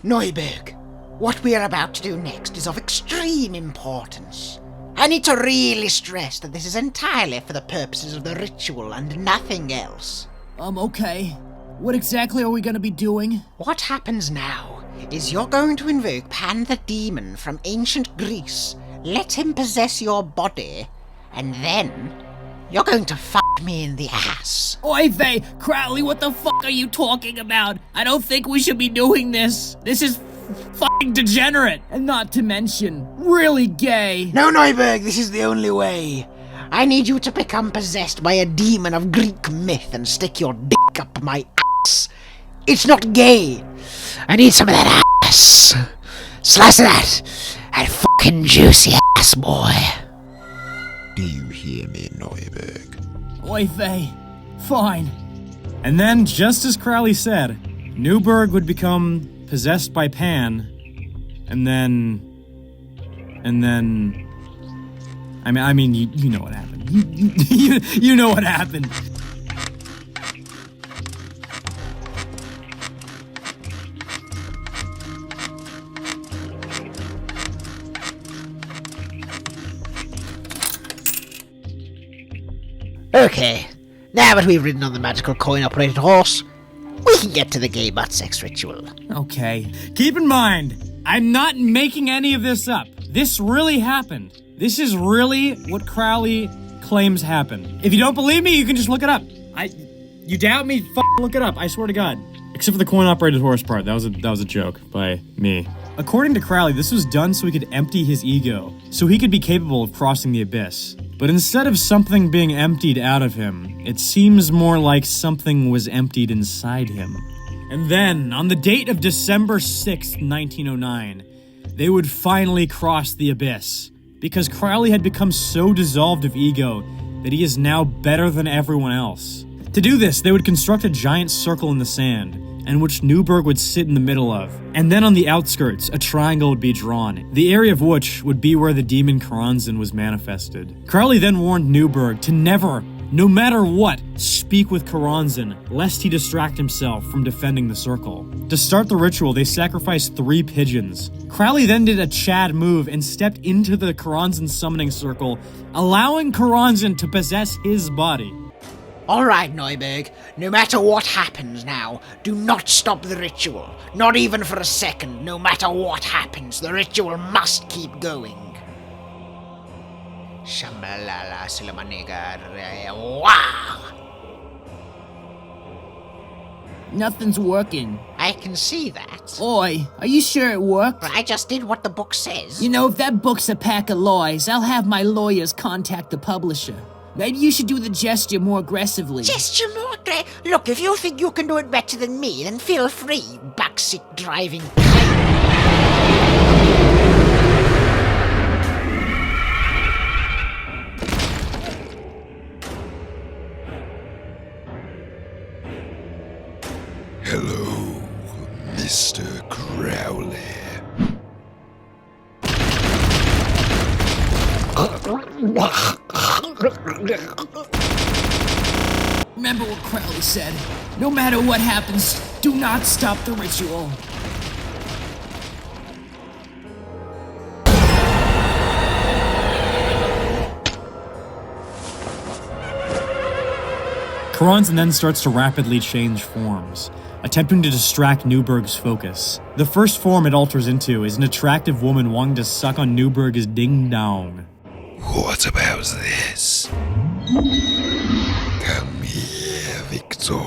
Neuberg, what we are about to do next is of extreme importance. I need to really stress that this is entirely for the purposes of the ritual and nothing else. Okay. What exactly are we gonna be doing? What happens now is you're going to invoke Pan the Demon from ancient Greece, let him possess your body, and then you're going to fuck me in the ass. Oy vey, Crowley, what the fuck are you talking about? I don't think we should be doing this. This is fucking degenerate, and not to mention, really gay. No, Neuberg, this is the only way. I need you to become possessed by a demon of Greek myth and stick your dick up my ass. It's not gay. I need some of that ass. Slice of that fucking juicy ass, boy. Do you hear me, Neuberg? Oy vey, fine. And then, just as Crowley said, Neuberg would become possessed by Pan, and then, I mean, you know what happened. You know what happened. Okay, now that we've ridden on the magical coin-operated horse, we can get to the gay butt sex ritual. Okay. Keep in mind, I'm not making any of this up. This really happened. This is really what Crowley claims happened. If you don't believe me, you can just look it up. You doubt me? Look it up. I swear to God. Except for the coin-operated horse part. That was a joke by me. According to Crowley, this was done so he could empty his ego, so he could be capable of crossing the abyss. But instead of something being emptied out of him, it seems more like something was emptied inside him. And then, on the date of December 6th, 1909, they would finally cross the abyss, because Crowley had become so dissolved of ego that he is now better than everyone else. To do this, they would construct a giant circle in the sand, and which Neuberg would sit in the middle of. And then on the outskirts, a triangle would be drawn, the area of which would be where the demon Choronzon was manifested. Crowley then warned Neuberg to never, no matter what, speak with Choronzon, lest he distract himself from defending the circle. To start the ritual, they sacrificed 3 pigeons. Crowley then did a Chad move and stepped into the Choronzon summoning circle, allowing Choronzon to possess his body. Alright, Neuberg, no matter what happens now, do not stop the ritual. Not even for a second, no matter what happens, the ritual must keep going. Shambalala Sulamanigar. Wow! Nothing's working. I can see that. Oi, are you sure it worked? I just did what the book says. You know, if that book's a pack of lies, I'll have my lawyers contact the publisher. Maybe you should do the gesture more aggressively. Gesture more aggressive? Look, if you think you can do it better than me, then feel free, backseat driving. Hello, Mr. Crowley. Remember what Crowley said. No matter what happens, do not stop the ritual. Choronzon then starts to rapidly change forms, attempting to distract Neuberg's focus. The first form it alters into is an attractive woman wanting to suck on Neuberg's ding-dong. What about this? Come here, Victor.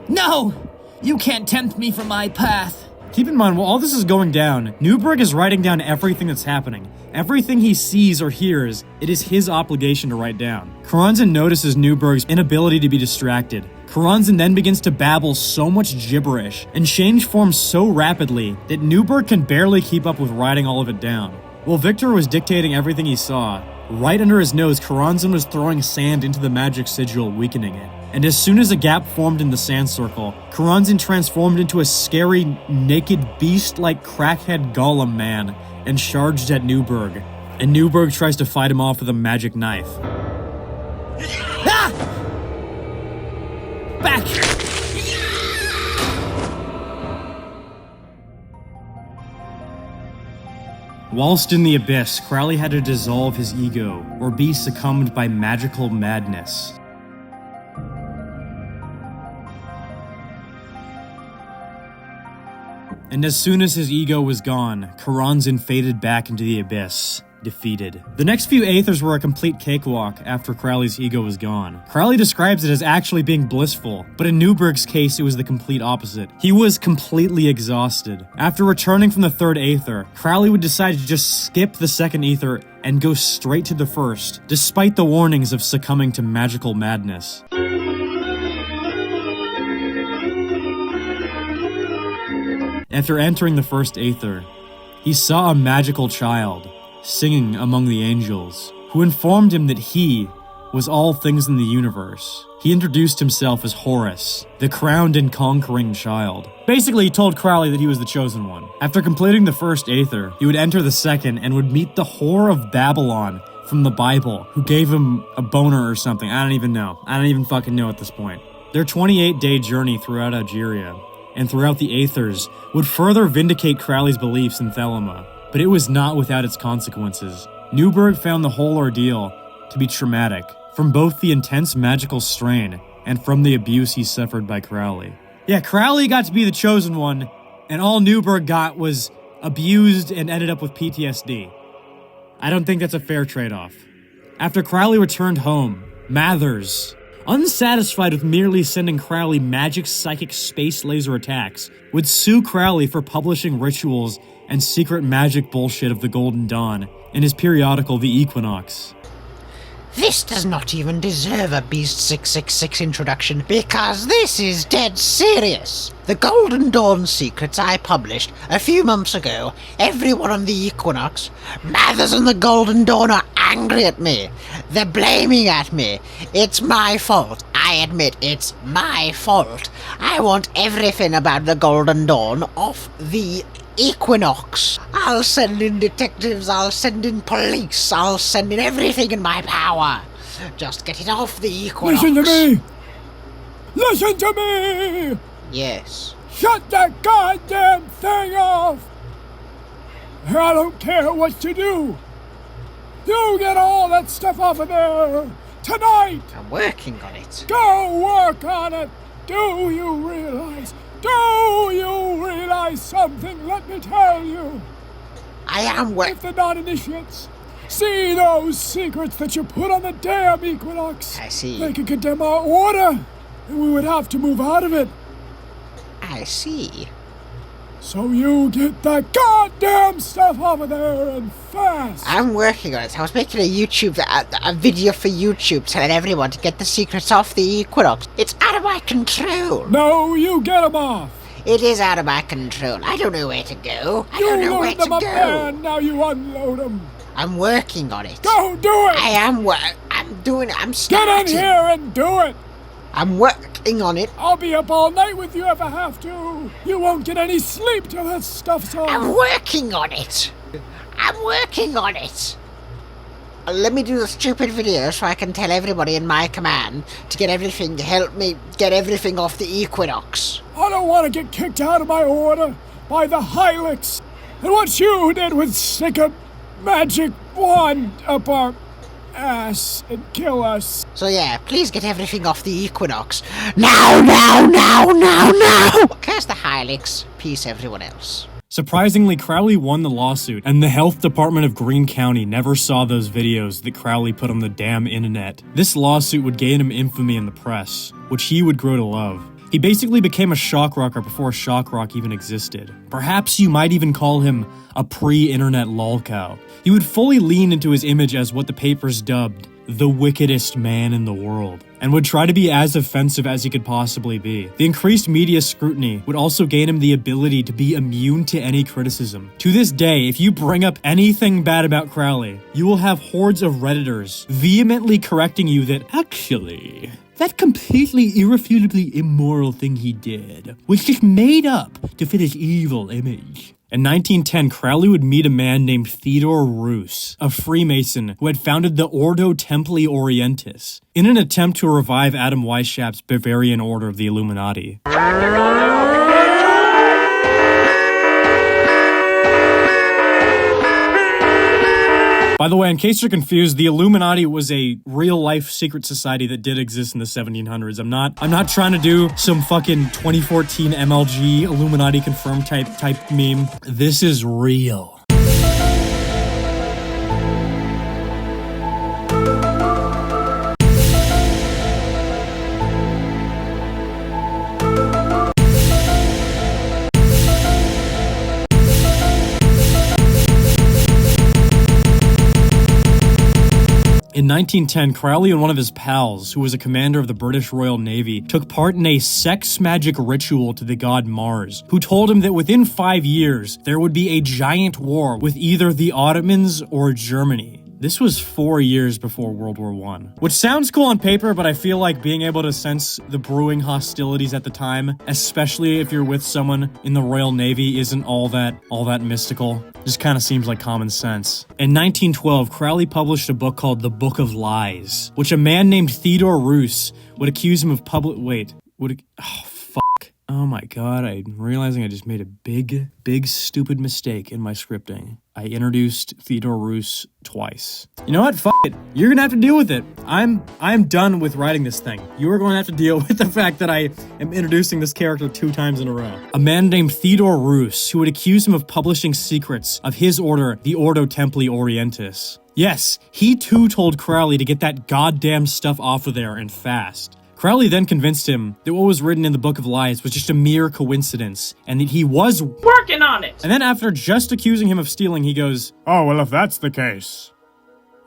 No! You can't tempt me from my path. Keep in mind, while all this is going down, Neuberg is writing down everything that's happening. Everything he sees or hears, it is his obligation to write down. Choronzon notices Neuberg's inability to be distracted. Choronzon then begins to babble so much gibberish and change forms so rapidly that Neuberg can barely keep up with writing all of it down. While Victor was dictating everything he saw, right under his nose, Choronzon was throwing sand into the magic sigil, weakening it. And as soon as a gap formed in the sand circle, Choronzon transformed into a scary, naked beast-like crackhead golem man and charged at Neuberg. And Neuberg tries to fight him off with a magic knife. Ah! Back! Whilst in the abyss, Crowley had to dissolve his ego, or be succumbed by magical madness. And as soon as his ego was gone, Choronzon faded back into the abyss, defeated. The next few Aethers were a complete cakewalk after Crowley's ego was gone. Crowley describes it as actually being blissful, but in Neuberg's case, it was the complete opposite. He was completely exhausted. After returning from the third Aether, Crowley would decide to just skip the second Aether and go straight to the first, despite the warnings of succumbing to magical madness. After entering the first Aether, he saw a magical child singing among the angels, who informed him that he was all things in the universe. He introduced himself as Horus, the crowned and conquering child. Basically, he told Crowley that he was the chosen one. After completing the first Aether, he would enter the second and would meet the Whore of Babylon, from the Bible who gave him a boner or something. I don't even know. I don't even fucking know at this point. Their 28-day journey throughout Algeria and throughout the Aethers would further vindicate Crowley's beliefs in Thelema, but it was not without its consequences. Neuberg found the whole ordeal to be traumatic, from both the intense magical strain and from the abuse he suffered by Crowley. Yeah, Crowley got to be the chosen one, and all Neuberg got was abused and ended up with PTSD. I don't think that's a fair trade-off. After Crowley returned home, Mathers, unsatisfied with merely sending Crowley magic psychic space laser attacks, would sue Crowley for publishing rituals and secret magic bullshit of the Golden Dawn in his periodical The Equinox. This does not even deserve a Beast 666 introduction, because this is dead serious. The Golden Dawn secrets I published a few months ago, everyone on the Equinox, Mathers and the Golden Dawn are angry at me. They're blaming at me. It's my fault. I admit it's my fault. I want everything about the Golden Dawn off the Equinox. I'll send in detectives, I'll send in police, I'll send in everything in my power. Just get it off the Equinox. Listen to me! Listen to me! Yes. Shut that goddamn thing off! I don't care what you do. You get all that stuff off of there tonight! I'm working on it. Go work on it! Do you realize? Do you realize something? Let me tell you. I am working. If the non-initiates see those secrets that you put on the damn Equinox, I see. They could condemn our order, and we would have to move out of it. I see. So you get that goddamn stuff off of there and fast. I'm working on it. I was making a video for YouTube telling everyone to get the secrets off the Equinox. It's out of my control. No, you get them off. It is out of my control. I don't know where to go. I don't know where to go. And now you unload them. I'm working on it. Go do it. I am I'm doing it. I'm starting. Get in here and do it. I'm working on it. I'll be up all night with you if I have to. You won't get any sleep till that stuff's off. I'm working on it. I'm working on it. Let me do the stupid video so I can tell everybody in my command to get everything, help me get everything off the Equinox. I don't want to get kicked out of my order by the Hylix. And what you did with stick a magic wand up our ass and kill us. So yeah, please get everything off the Equinox. Now, now, now, now, now! Curse the Hylix. Peace everyone else. Surprisingly, Crowley won the lawsuit, and the health department of Greene County never saw those videos that Crowley put on the damn internet. This lawsuit would gain him infamy in the press, which he would grow to love. He basically became a shock rocker before shock rock even existed. Perhaps you might even call him a pre-internet lolcow. He would fully lean into his image as what the papers dubbed the wickedest man in the world, and would try to be as offensive as he could possibly be. The increased media scrutiny would also gain him the ability to be immune to any criticism. To this day, if you bring up anything bad about Crowley, you will have hordes of Redditors vehemently correcting you that, actually, that completely irrefutably immoral thing he did was just made up to fit his evil image. In 1910, Crowley would meet a man named Theodore Roos, a Freemason who had founded the Ordo Templi Orientis, in an attempt to revive Adam Weishamp's Bavarian Order of the Illuminati. By the way, in case you're confused, the Illuminati was a real-life secret society that did exist in the 1700s. I'm not trying to do some fucking 2014 MLG Illuminati confirmed type meme. This is real. In 1910, Crowley and one of his pals, who was a commander of the British Royal Navy, took part in a sex magic ritual to the god Mars, who told him that within 5 years, there would be a giant war with either the Ottomans or Germany. This was 4 years before World War I. Which sounds cool on paper, but I feel like being able to sense the brewing hostilities at the time, especially if you're with someone in the Royal Navy, isn't all that mystical. Just kind of seems like common sense. In 1912, Crowley published a book called The Book of Lies, which a man named Theodore Roos would accuse him of Oh my god, I'm realizing I just made a big stupid mistake in my scripting. I introduced Theodore Roos twice. You know what? Fuck it. You're gonna have to deal with it. I'm done with writing this thing. You are going to have to deal with the fact that I am introducing this character 2 times in a row. A man named Theodore Roos, who would accuse him of publishing secrets of his order, the Ordo Templi Orientis. Yes, he too told Crowley to get that goddamn stuff off of there and fast. Crowley then convinced him that what was written in the Book of Lies was just a mere coincidence, and that he was working on it! And then after just accusing him of stealing, he goes, "Oh, well, if that's the case,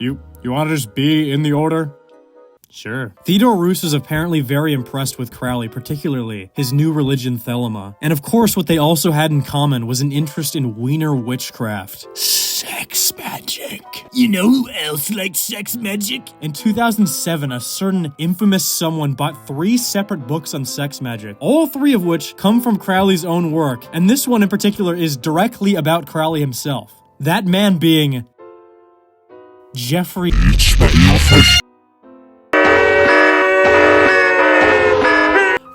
you want to just be in the Order?" Sure. Theodore Roos was apparently very impressed with Crowley, particularly his new religion Thelema. And of course, what they also had in common was an interest in Wiener witchcraft. Sex magic. You know who else likes sex magic? In 2007, a certain infamous someone bought 3 separate books on sex magic, all 3 of which come from Crowley's own work, and this one in particular is directly about Crowley himself. That man being Jeffrey.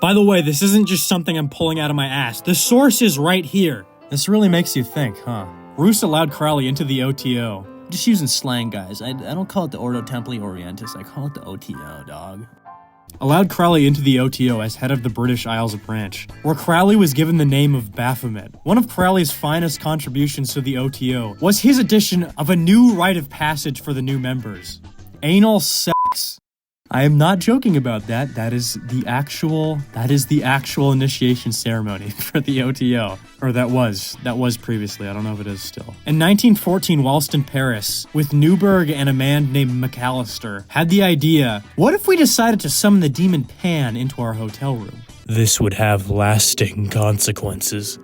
By the way, this isn't just something I'm pulling out of my ass. The source is right here. This really makes you think, huh? Roos allowed Crowley into the OTO. I'm just using slang, guys. I don't call it the Ordo Templi Orientis. I call it the OTO, dog. Allowed Crowley into the OTO as head of the British Isles branch, where Crowley was given the name of Baphomet. One of Crowley's finest contributions to the OTO was his addition of a new rite of passage for the new members. Anal sex. I am not joking about that. That is the actual initiation ceremony for the OTO. Or that was previously. I don't know if it is still. In 1914, whilst in Paris, with Neuberg and a man named McAllister, had the idea, what if we decided to summon the demon Pan into our hotel room? This would have lasting consequences.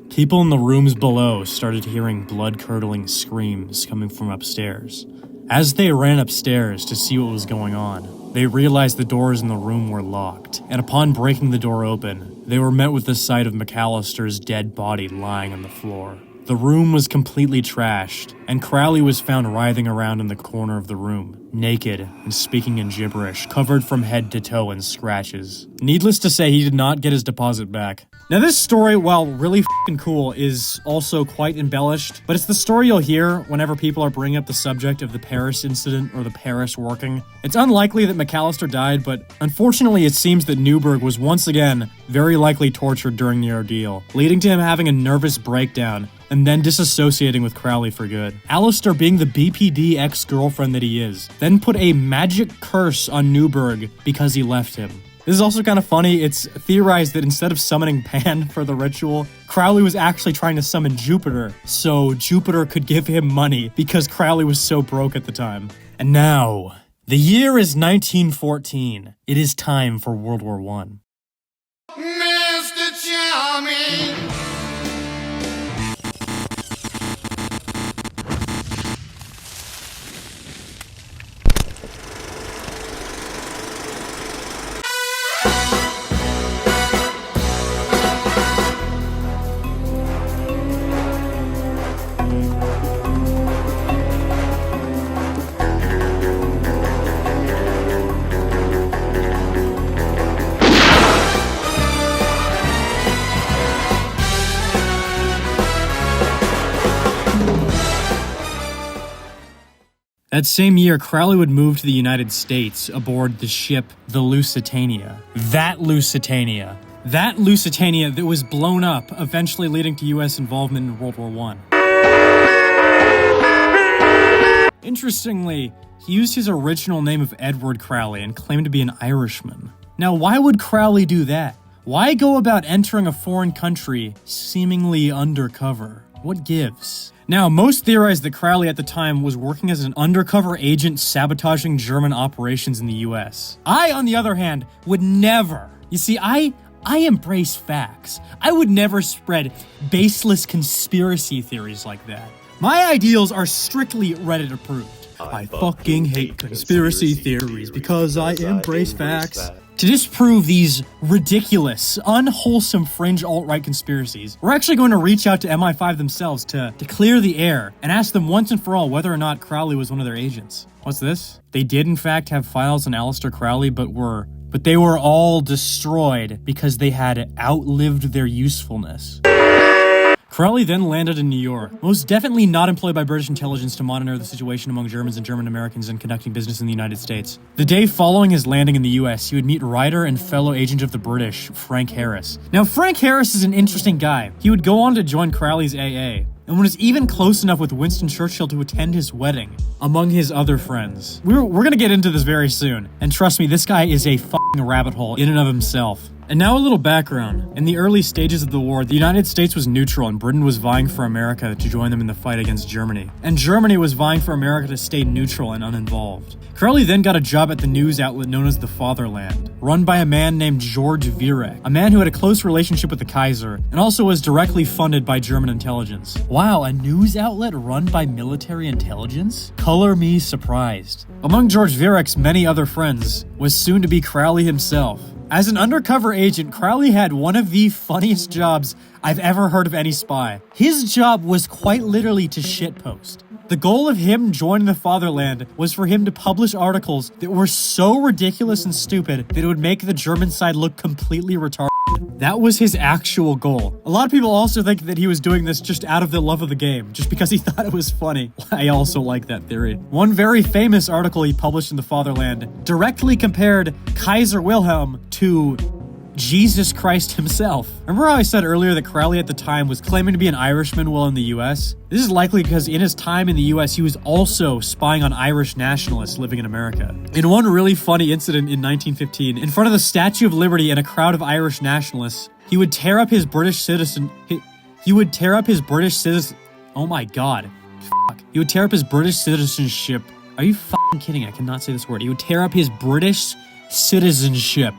People in the rooms below started hearing blood-curdling screams coming from upstairs. As they ran upstairs to see what was going on, they realized the doors in the room were locked, and upon breaking the door open, they were met with the sight of McAllister's dead body lying on the floor. The room was completely trashed, and Crowley was found writhing around in the corner of the room, naked and speaking in gibberish, covered from head to toe in scratches. Needless to say, he did not get his deposit back. Now this story, while really f***ing cool, is also quite embellished, but it's the story you'll hear whenever people are bringing up the subject of the Paris incident or the Paris working. It's unlikely that McAllister died, but unfortunately it seems that Neuberg was once again very likely tortured during the ordeal, leading to him having a nervous breakdown and then disassociating with Crowley for good. Aleister, being the BPD ex-girlfriend that he is, then put a magic curse on Neuberg because he left him. This is also kind of funny. It's theorized that instead of summoning Pan for the ritual, Crowley was actually trying to summon Jupiter, so Jupiter could give him money because Crowley was so broke at the time. And now, the year is 1914. It is time for World War I. Mr. Charming. That same year, Crowley would move to the United States aboard the ship the Lucitania. That Lusitania that was blown up, eventually leading to U.S. involvement in World War I. Interestingly, he used his original name of Edward Crowley and claimed to be an Irishman. Now, why would Crowley do that? Why go about entering a foreign country seemingly undercover? What gives? Now, most theorize that Crowley at the time was working as an undercover agent sabotaging German operations in the US. I, on the other hand, would never. You see, I embrace facts. I would never spread baseless conspiracy theories like that. My ideals are strictly Reddit approved. I fucking hate conspiracy theories because I embrace facts. To disprove these ridiculous, unwholesome fringe alt-right conspiracies, we're actually going to reach out to MI5 themselves to clear the air and ask them once and for all whether or not Crowley was one of their agents. What's this? They did in fact have files on Aleister Crowley, but they were all destroyed because they had outlived their usefulness. Crowley then landed in New York, most definitely not employed by British intelligence to monitor the situation among Germans and German Americans and conducting business in the United States. The day following his landing in the US, he would meet writer and fellow agent of the British, Frank Harris. Now, Frank Harris is an interesting guy. He would go on to join Crowley's AA, and was even close enough with Winston Churchill to attend his wedding, among his other friends. We're gonna get into this very soon, and trust me, this guy is a fucking rabbit hole in and of himself. And now a little background. In the early stages of the war, the United States was neutral and Britain was vying for America to join them in the fight against Germany. And Germany was vying for America to stay neutral and uninvolved. Crowley then got a job at the news outlet known as the Fatherland, run by a man named George Viereck, a man who had a close relationship with the Kaiser, and also was directly funded by German intelligence. Wow, a news outlet run by military intelligence? Color me surprised. Among George Viereck's many other friends was soon to be Crowley himself. As an undercover agent, Crowley had one of the funniest jobs I've ever heard of any spy. His job was quite literally to shitpost. The goal of him joining the Fatherland was for him to publish articles that were so ridiculous and stupid that it would make the German side look completely retarded. That was his actual goal. A lot of people also think that he was doing this just out of the love of the game, just because he thought it was funny. I also like that theory. One very famous article he published in the Fatherland directly compared Kaiser Wilhelm to Jesus Christ himself. Remember how I said earlier that Crowley at the time was claiming to be an Irishman while in the US? This is likely because in his time in the US, he was also spying on Irish nationalists living in America. In one really funny incident in 1915, in front of the Statue of Liberty and a crowd of Irish nationalists, he would tear up his British citizen... Oh my god. Fuck. He would tear up his British citizenship. Are you fucking kidding? I cannot say this word. He would tear up his British citizenship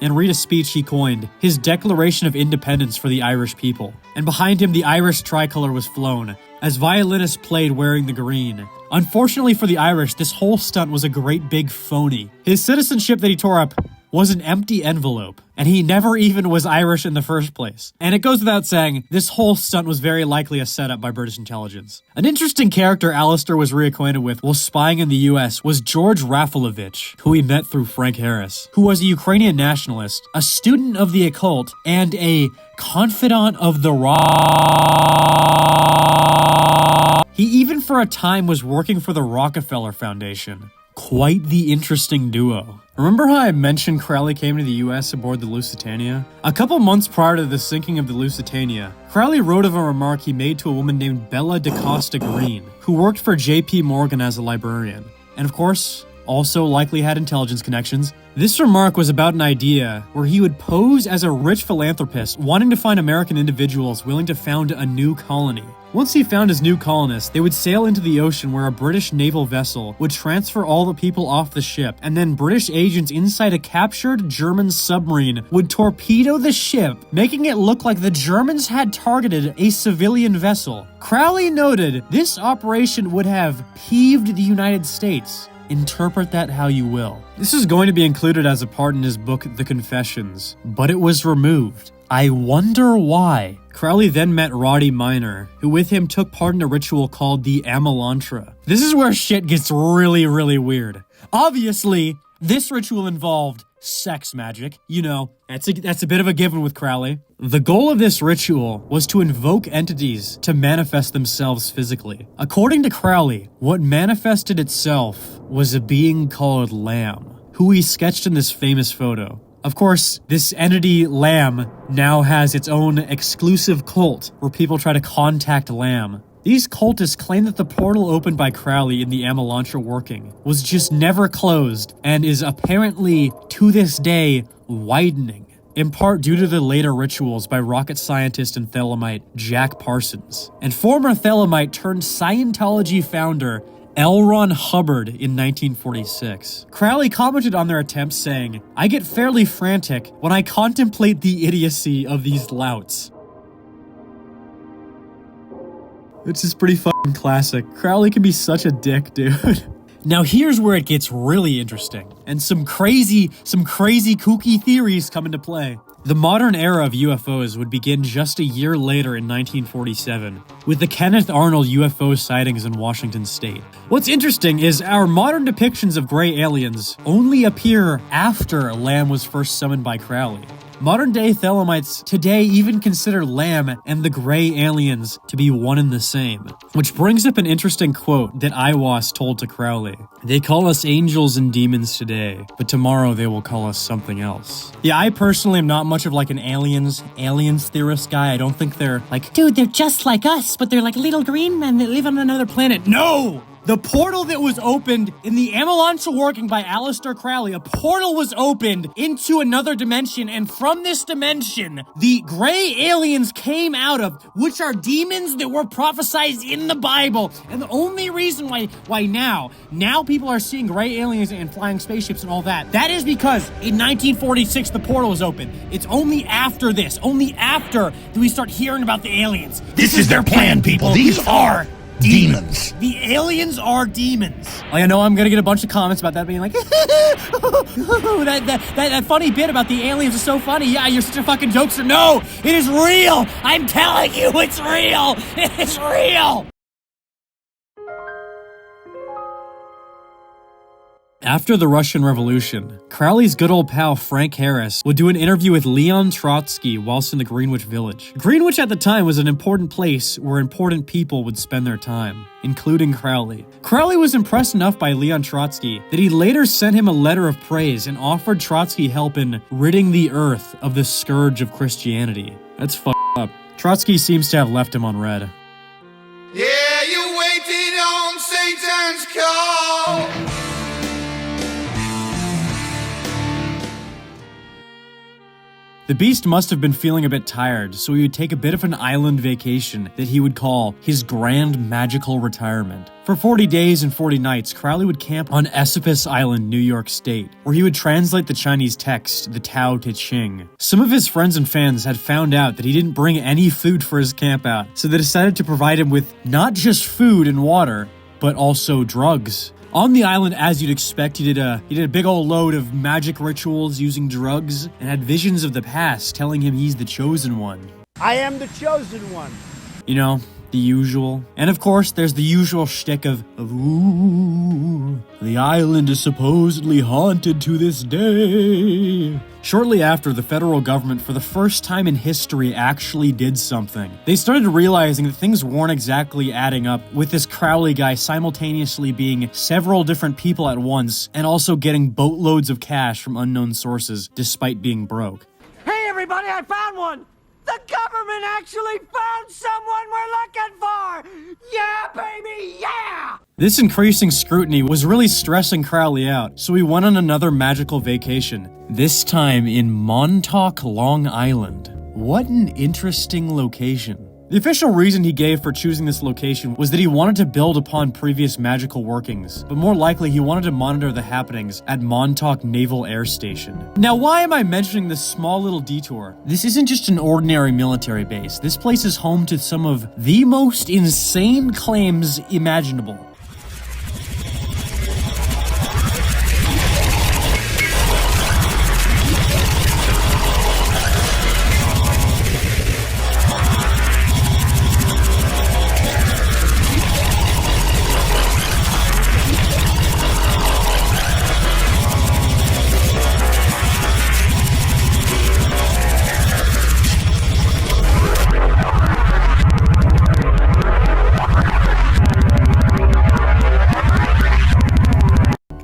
and read a speech he coined, his Declaration of Independence for the Irish people. And behind him, the Irish tricolor was flown, as violinists played wearing the green. Unfortunately for the Irish, this whole stunt was a great big phony. His citizenship that he tore up was an empty envelope, and he never even was Irish in the first place. And it goes without saying, this whole stunt was very likely a setup by British intelligence. An interesting character Aleister was reacquainted with while spying in the US was George Rafalovich, who he met through Frank Harris, who was a Ukrainian nationalist, a student of the occult, and a confidant of the He even for a time was working for the Rockefeller Foundation. Quite the interesting duo. Remember how I mentioned Crowley came to the US aboard the Lucitania? A couple months prior to the sinking of the Lusitania, Crowley wrote of a remark he made to a woman named Bella DaCosta Green, who worked for J.P. Morgan as a librarian, and of course, also likely had intelligence connections. This remark was about an idea where he would pose as a rich philanthropist wanting to find American individuals willing to found a new colony. Once he found his new colonists, they would sail into the ocean where a British naval vessel would transfer all the people off the ship, and then British agents inside a captured German submarine would torpedo the ship, making it look like the Germans had targeted a civilian vessel. Crowley noted this operation would have peeved the United States. Interpret that how you will. This is going to be included as a part in his book, The Confessions, but it was removed. I wonder why. Crowley then met Roddy Minor, who with him took part in a ritual called the Amelantra. This is where shit gets really, really weird. Obviously, this ritual involved sex magic. You know, that's a bit of a given with Crowley. The goal of this ritual was to invoke entities to manifest themselves physically. According to Crowley, what manifested itself was a being called Lamb, who he sketched in this famous photo. Of course, this entity, Lamb, now has its own exclusive cult where people try to contact Lamb. These cultists claim that the portal opened by Crowley in the Amelantra working was just never closed and is apparently, to this day, widening, in part due to the later rituals by rocket scientist and Thelemite Jack Parsons, and former Thelemite turned Scientology founder L. Ron Hubbard in 1946. Crowley commented on their attempts saying, "I get fairly frantic when I contemplate the idiocy of these louts." Which is pretty fucking classic. Crowley can be such a dick, dude. Now here's where it gets really interesting, and some crazy kooky theories come into play. The modern era of UFOs would begin just a year later in 1947, with the Kenneth Arnold UFO sightings in Washington state. What's interesting is our modern depictions of gray aliens only appear after Lamb was first summoned by Crowley. Modern-day Thelemites today even consider Lamb and the gray aliens to be one and the same. Which brings up an interesting quote that Aiwass told to Crowley. They call us angels and demons today, but tomorrow they will call us something else. Yeah, I personally am not much of like an aliens theorist guy. I don't think they're like, dude, they're just like us, but they're like little green men that live on another planet. No! The portal that was opened in the Amalancha working by Aleister Crowley, a portal was opened into another dimension, and from this dimension, the gray aliens came out of, which are demons that were prophesied in the Bible. And the only reason why now people are seeing gray aliens and flying spaceships and all that, that is because in 1946 the portal was open. It's only after this, only after do we start hearing about the aliens. This is their plan, people. These are demons. The aliens are demons. I know I'm gonna get a bunch of comments about that being like, that funny bit about the aliens is so funny. Yeah, you're such a fucking jokester. No, it is real. I'm telling you, it's real. It's real. After the Russian Revolution, Crowley's good old pal Frank Harris would do an interview with Leon Trotsky whilst in the Greenwich Village. Greenwich at the time was an important place where important people would spend their time, including Crowley. Crowley was impressed enough by Leon Trotsky that he later sent him a letter of praise and offered Trotsky help in ridding the earth of the scourge of Christianity. That's fucked up. Trotsky seems to have left him on red. Yeah, you waited on Satan's call. The Beast must have been feeling a bit tired, so he would take a bit of an island vacation that he would call his grand magical retirement. For 40 days and 40 nights, Crowley would camp on Esopus Island, New York State, where he would translate the Chinese text, the Tao Te Ching. Some of his friends and fans had found out that he didn't bring any food for his campout, so they decided to provide him with not just food and water, but also drugs. On the island, as you'd expect, he did a big old load of magic rituals using drugs and had visions of the past telling him he's the chosen one. I am the chosen one. You know, the usual. And of course, there's the usual shtick of ooh, the island is supposedly haunted to this day. Shortly after, the federal government, for the first time in history, actually did something. They started realizing that things weren't exactly adding up, with this Crowley guy simultaneously being several different people at once, and also getting boatloads of cash from unknown sources, despite being broke. Hey everybody, I found one! The government actually found someone we're looking for! Yeah, baby, yeah! This increasing scrutiny was really stressing Crowley out, so he went on another magical vacation, this time in Montauk, Long Island. What an interesting location. The official reason he gave for choosing this location was that he wanted to build upon previous magical workings, but more likely he wanted to monitor the happenings at Montauk Naval Air Station. Now, why am I mentioning this small little detour? This isn't just an ordinary military base. This place is home to some of the most insane claims imaginable.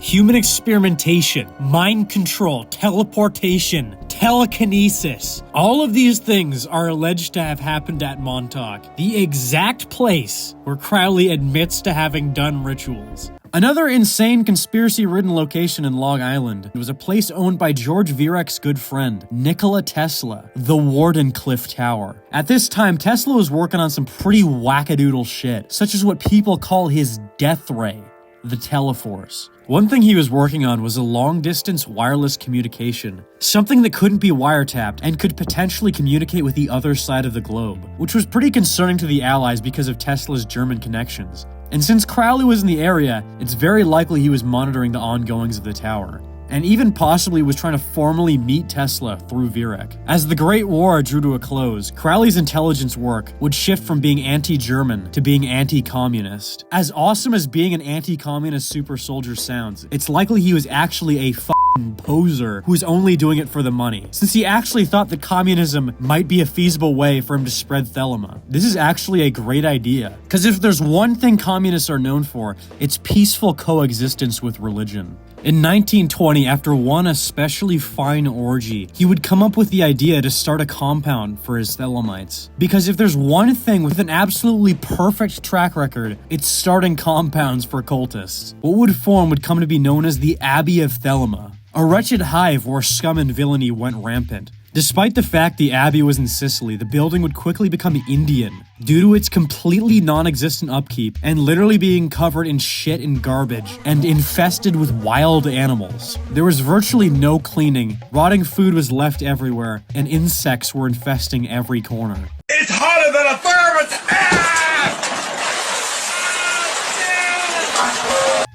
Human experimentation, mind control, teleportation, telekinesis. All of these things are alleged to have happened at Montauk, the exact place where Crowley admits to having done rituals. Another insane conspiracy-ridden location in Long Island was a place owned by George Virec's good friend, Nikola Tesla, the Wardenclyffe Tower. At this time, Tesla was working on some pretty wackadoodle shit, such as what people call his death ray. the Teleforce. One thing he was working on was a long-distance wireless communication, something that couldn't be wiretapped and could potentially communicate with the other side of the globe, which was pretty concerning to the Allies because of Tesla's German connections. And since Crowley was in the area, it's very likely he was monitoring the ongoings of the tower, and even possibly was trying to formally meet Tesla through Viereck. As the Great War drew to a close, Crowley's intelligence work would shift from being anti-German to being anti-communist. As awesome as being an anti-communist super soldier sounds, it's likely he was actually a f***ing poser who was only doing it for the money, since he actually thought that communism might be a feasible way for him to spread Thelema. This is actually a great idea, because if there's one thing communists are known for, it's peaceful coexistence with religion. In 1920, after one especially fine orgy, he would come up with the idea to start a compound for his Thelemites. Because if there's one thing with an absolutely perfect track record, it's starting compounds for cultists. What would form would come to be known as the Abbey of Thelema, a wretched hive where scum and villainy went rampant. Despite the fact the Abbey was in Sicily, the building would quickly become Indian due to its completely non-existent upkeep and literally being covered in shit and garbage and infested with wild animals. There was virtually no cleaning, rotting food was left everywhere, and insects were infesting every corner. It's hotter than a thermos!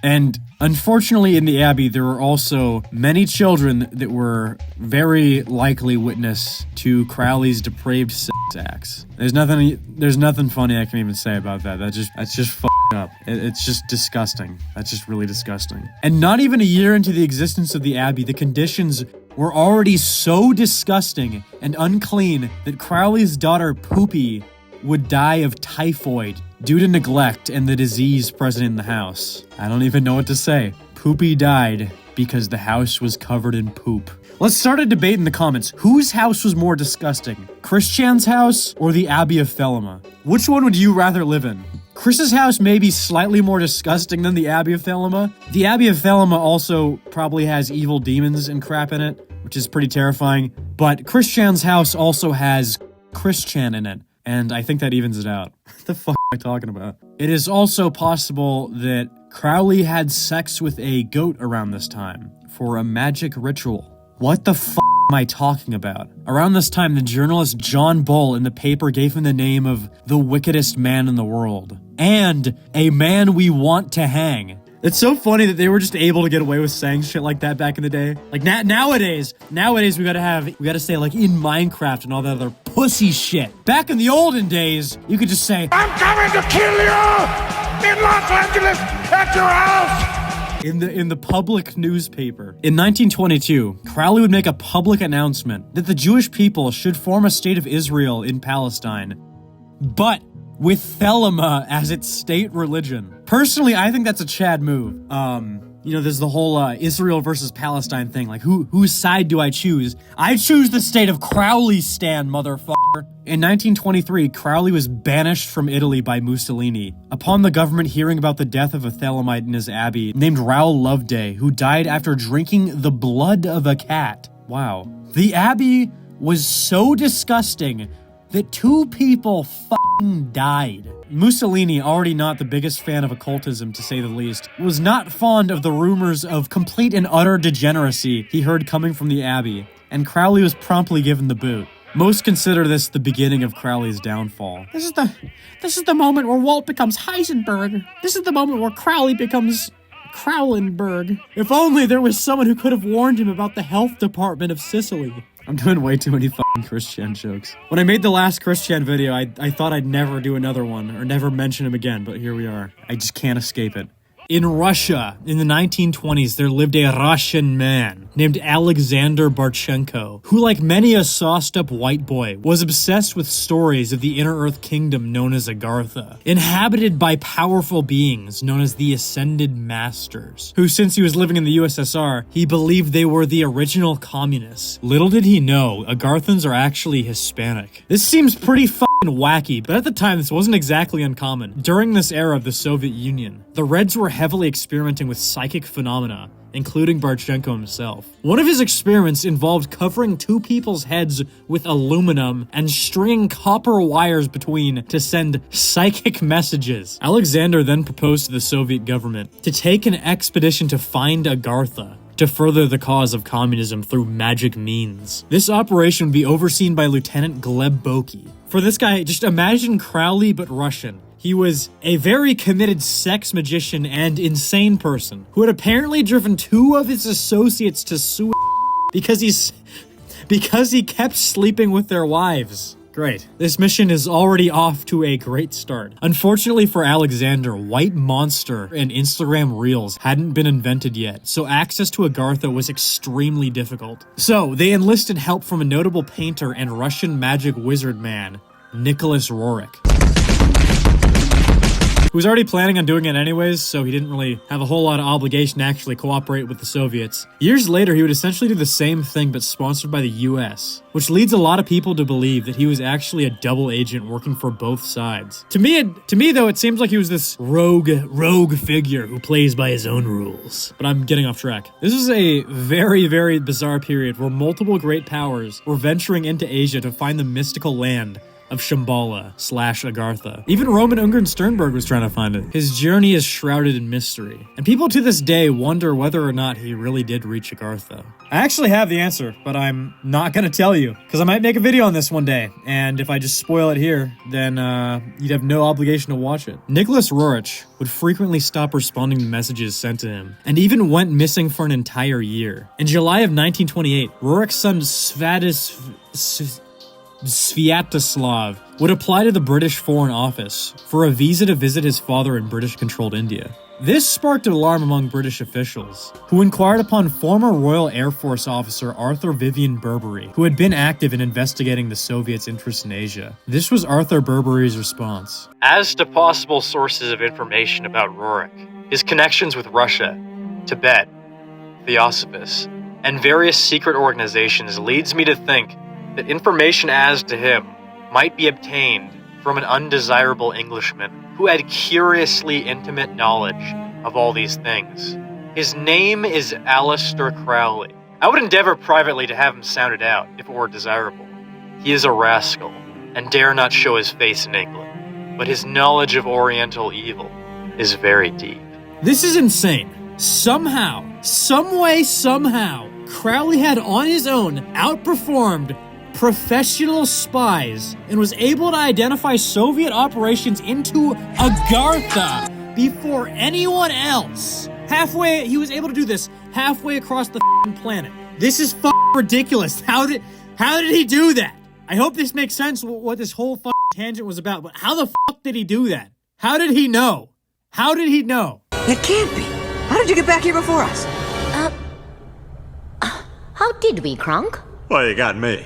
And unfortunately in the Abbey, there were also many children that were very likely witness to Crowley's depraved sex acts. There's nothing funny I can even say about that. That's just f***ed up. It's just disgusting. That's just really disgusting. And not even a year into the existence of the Abbey, the conditions were already so disgusting and unclean that Crowley's daughter Poopy would die of typhoid due to neglect and the disease present in the house. I don't even know what to say. Poopy died because the house was covered in poop. Let's start a debate in the comments. Whose house was more disgusting? Christian's house or the Abbey of Thelema? Which one would you rather live in? Chris's house may be slightly more disgusting than the Abbey of Thelema. The Abbey of Thelema also probably has evil demons and crap in it, which is pretty terrifying. But Christian's house also has Christian in it, and I think that evens it out. What the fuck am I talking about? It is also possible that Crowley had sex with a goat around this time for a magic ritual. What the fuck am I talking about? Around this time, the journalist John Bull in the paper gave him the name of the wickedest man in the world and a man we want to hang. It's so funny that they were just able to get away with saying shit like that back in the day. Like nowadays we gotta say like in Minecraft and all that other pussy shit. Back in the olden days, you could just say, I'm coming to kill you in Los Angeles at your house. In the public newspaper. In 1922, Crowley would make a public announcement that the Jewish people should form a state of Israel in Palestine, but with Thelema as its state religion. Personally, I think that's a Chad move. There's the whole Israel versus Palestine thing. Like, whose side do I choose? I choose the state of Crowley stan, motherfucker. In 1923, Crowley was banished from Italy by Mussolini upon the government hearing about the death of a Thelemite in his abbey named Raoul Loveday, who died after drinking the blood of a cat. Wow. The abbey was so disgusting that 2 people f***ing died. Mussolini, already not the biggest fan of occultism to say the least, was not fond of the rumors of complete and utter degeneracy he heard coming from the Abbey, and Crowley was promptly given the boot. Most consider this the beginning of Crowley's downfall. This is the moment where Walt becomes Heisenberg. This is the moment where Crowley becomes Crowlenberg. If only there was someone who could have warned him about the health department of Sicily. I'm doing way too many fucking Christian jokes. When I made the last Christian video, I thought I'd never do another one, or never mention him again, but here we are. I just can't escape it. In Russia, in the 1920s, there lived a Russian man named Alexander Barchenko, who, like many a sauced-up white boy, was obsessed with stories of the inner Earth kingdom known as Agartha, inhabited by powerful beings known as the Ascended Masters, who, since he was living in the USSR, he believed they were the original communists. Little did he know, Agarthans are actually Hispanic. This seems pretty wacky, but at the time this wasn't exactly uncommon. During this era of the Soviet Union, the Reds were heavily experimenting with psychic phenomena including Barchenko himself. One of his experiments involved covering two people's heads with aluminum and stringing copper wires between to send psychic messages. Alexander then proposed to the Soviet government to take an expedition to find Agartha, to further the cause of communism through magic means. This operation would be overseen by Lieutenant Gleb Boki. For this guy, just imagine Crowley but Russian. He was a very committed sex magician and insane person who had apparently driven two of his associates to suicide because he kept sleeping with their wives. Great. This mission is already off to a great start. Unfortunately for Alexander, White Monster and Instagram Reels hadn't been invented yet, so access to Agartha was extremely difficult. So, they enlisted help from a notable painter and Russian magic wizard man, Nicholas Roerich, who was already planning on doing it anyways, so he didn't really have a whole lot of obligation to actually cooperate with the Soviets. Years later, he would essentially do the same thing but sponsored by the US, which leads a lot of people to believe that he was actually a double agent working for both sides. To me though, it seems like he was this rogue figure who plays by his own rules. But I'm getting off track. This is a very, very bizarre period where multiple great powers were venturing into Asia to find the mystical land of Shambhala/Agartha. Even Roman Ungern Sternberg was trying to find it. His journey is shrouded in mystery, and people to this day wonder whether or not he really did reach Agartha. I actually have the answer, but I'm not gonna tell you, because I might make a video on this one day, and if I just spoil it here, then you'd have no obligation to watch it. Nicholas Roerich would frequently stop responding to messages sent to him, and even went missing for an entire year. In July of 1928, Roerich's son Sviatoslav would apply to the British Foreign Office for a visa to visit his father in British-controlled India. This sparked alarm among British officials, who inquired upon former Royal Air Force officer Arthur Vivian Burberry, who had been active in investigating the Soviets' interests in Asia. This was Arthur Burberry's response. As to possible sources of information about Roerich, his connections with Russia, Tibet, Theosophist, and various secret organizations leads me to think that information as to him might be obtained from an undesirable Englishman who had curiously intimate knowledge of all these things. His name is Aleister Crowley. I would endeavor privately to have him sounded out, if it were desirable. He is a rascal, and dare not show his face in England, but his knowledge of Oriental evil is very deep. This is insane. Somehow, somehow, Crowley had on his own outperformed professional spies and was able to identify Soviet operations into Agartha before anyone else. He was able to do this halfway across the planet. This is ridiculous. How did he do that? I hope this makes sense what this whole tangent was about, but how the did he do that? How did he know? How did he know? It can't be. How did you get back here before us? How did we, Kronk? Well, you got me.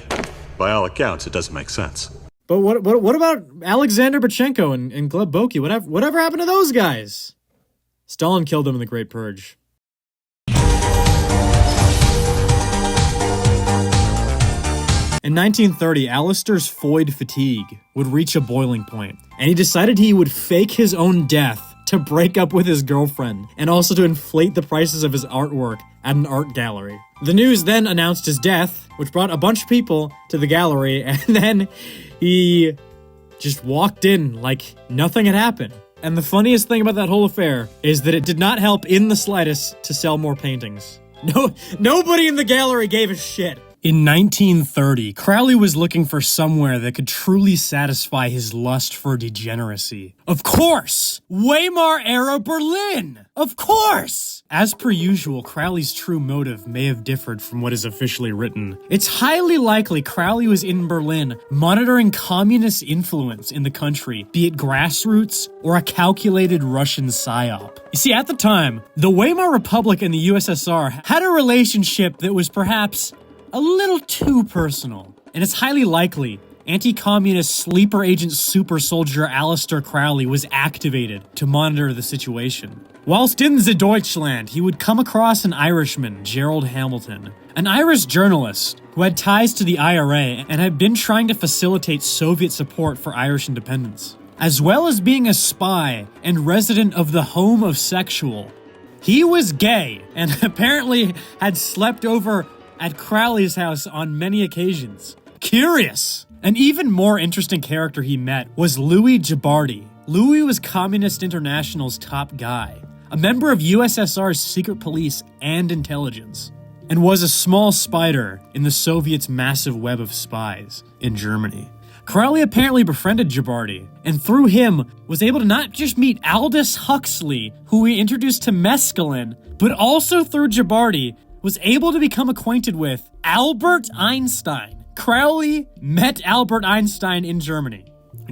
By all accounts, it doesn't make sense. But what about Alexander Bachenko and Gleb Boki? Whatever happened to those guys? Stalin killed them in the Great Purge. In 1930, Aleister's foid fatigue would reach a boiling point, and he decided he would fake his own death to break up with his girlfriend, and also to inflate the prices of his artwork at an art gallery. The news then announced his death, which brought a bunch of people to the gallery, and then he just walked in like nothing had happened. And the funniest thing about that whole affair is that it did not help in the slightest to sell more paintings. Nobody in the gallery gave a shit. In 1930, Crowley was looking for somewhere that could truly satisfy his lust for degeneracy. Of course! Weimar-era Berlin! Of course! As per usual, Crowley's true motive may have differed from what is officially written. It's highly likely Crowley was in Berlin monitoring communist influence in the country, be it grassroots or a calculated Russian psyop. You see, at the time, the Weimar Republic and the USSR had a relationship that was perhaps a little too personal, and it's highly likely anti-communist sleeper agent super soldier Aleister Crowley was activated to monitor the situation. Whilst in the Deutschland, he would come across an Irishman, Gerald Hamilton, an Irish journalist who had ties to the IRA and had been trying to facilitate Soviet support for Irish independence. As well as being a spy and resident of the home of sexual, He was gay, and apparently had slept over at Crowley's house on many occasions. Curious! An even more interesting character he met was Louis Gibardi. Louis was Communist International's top guy, a member of USSR's secret police and intelligence, and was a small spider in the Soviets' massive web of spies in Germany. Crowley apparently befriended Gibardi, and through him was able to not just meet Aldous Huxley, who he introduced to mescaline, but also through Gibardi was able to become acquainted with Albert Einstein. Crowley met Albert Einstein in Germany.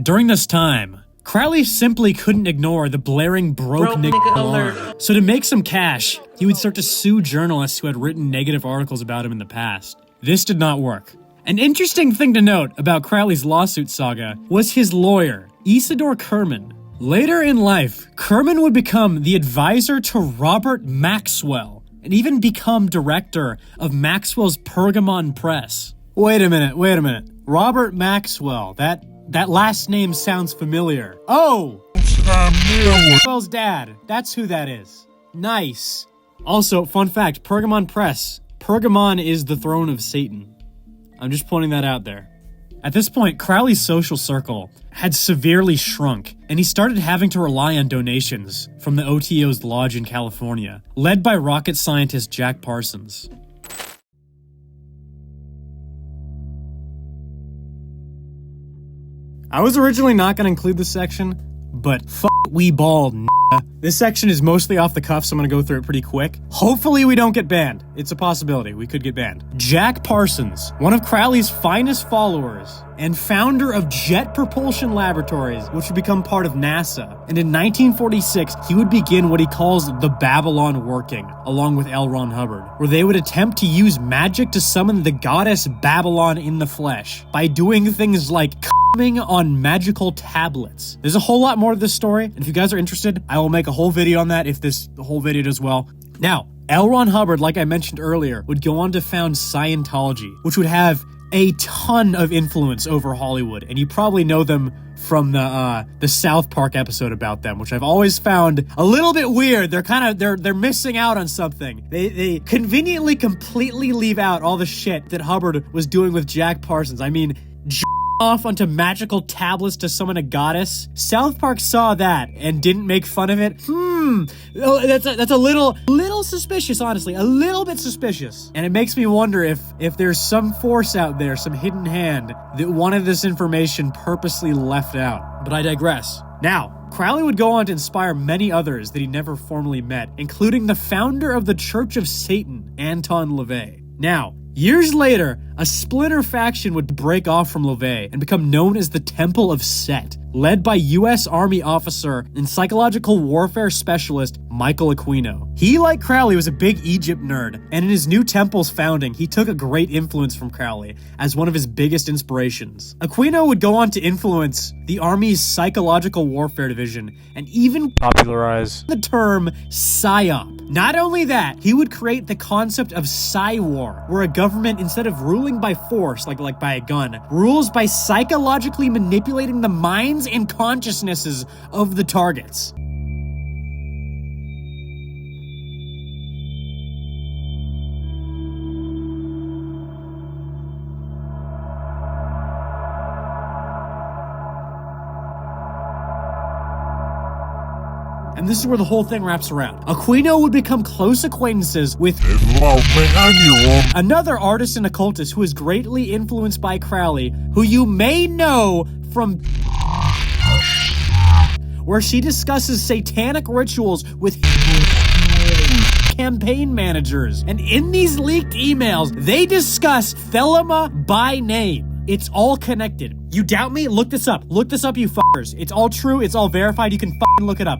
During this time, Crowley simply couldn't ignore the blaring broke nigga alarm. So to make some cash, he would start to sue journalists who had written negative articles about him in the past. This did not work. An interesting thing to note about Crowley's lawsuit saga was his lawyer, Isidore Kerman. Later in life, Kerman would become the advisor to Robert Maxwell, and even become director of Maxwell's Pergamon Press. Wait a minute. Robert Maxwell, that last name sounds familiar. Oh! Maxwell's dad, that's who that is. Nice. Also, fun fact, Pergamon Press. Pergamon is the throne of Satan. I'm just pointing that out there. At this point, Crowley's social circle had severely shrunk, and he started having to rely on donations from the OTO's lodge in California, led by rocket scientist Jack Parsons. I was originally not going to include this section, but we ball, n***a. This section is mostly off the cuff, so I'm going to go through it pretty quick. Hopefully we don't get banned. It's a possibility. We could get banned. Jack Parsons, one of Crowley's finest followers and founder of Jet Propulsion Laboratories, which would become part of NASA. And in 1946, he would begin what he calls the Babylon Working, along with L. Ron Hubbard, where they would attempt to use magic to summon the goddess Babylon in the flesh by doing things like on magical tablets. There's a whole lot more to this story, and if you guys are interested, I will make a whole video on that if the whole video does well. Now, L. Ron Hubbard, like I mentioned earlier, would go on to found Scientology, which would have a ton of influence over Hollywood, and you probably know them from the South Park episode about them, which I've always found a little bit weird. They're missing out on something. They conveniently completely leave out all the shit that Hubbard was doing with Jack Parsons. I mean, off onto magical tablets to summon a goddess. South Park saw that and didn't make fun of it. That's a little suspicious, honestly. A little bit suspicious. And it makes me wonder if there's some force out there, some hidden hand, that wanted this information purposely left out. But I digress. Now, Crowley would go on to inspire many others that he never formally met, including the founder of the Church of Satan, Anton LaVey. Now, years later, a splinter faction would break off from LaVey and become known as the Temple of Set, led by U.S. Army officer and psychological warfare specialist Michael Aquino. He, like Crowley, was a big Egypt nerd, and in his new temple's founding, he took a great influence from Crowley as one of his biggest inspirations. Aquino would go on to influence the Army's psychological warfare division and even popularize the term PSYOP. Not only that, he would create the concept of Psy-War, where a government, instead of ruling by force, like by a gun, rules by psychologically manipulating the minds and consciousnesses of the targets. And this is where the whole thing wraps around. Aquino would become close acquaintances with another artist and occultist who is greatly influenced by Crowley, who you may know from where she discusses satanic rituals with campaign managers. And in these leaked emails, they discuss Thelema by name. It's all connected. You doubt me? Look this up. Look this up, you fuckers. It's all true. It's all verified. You can fucking look it up.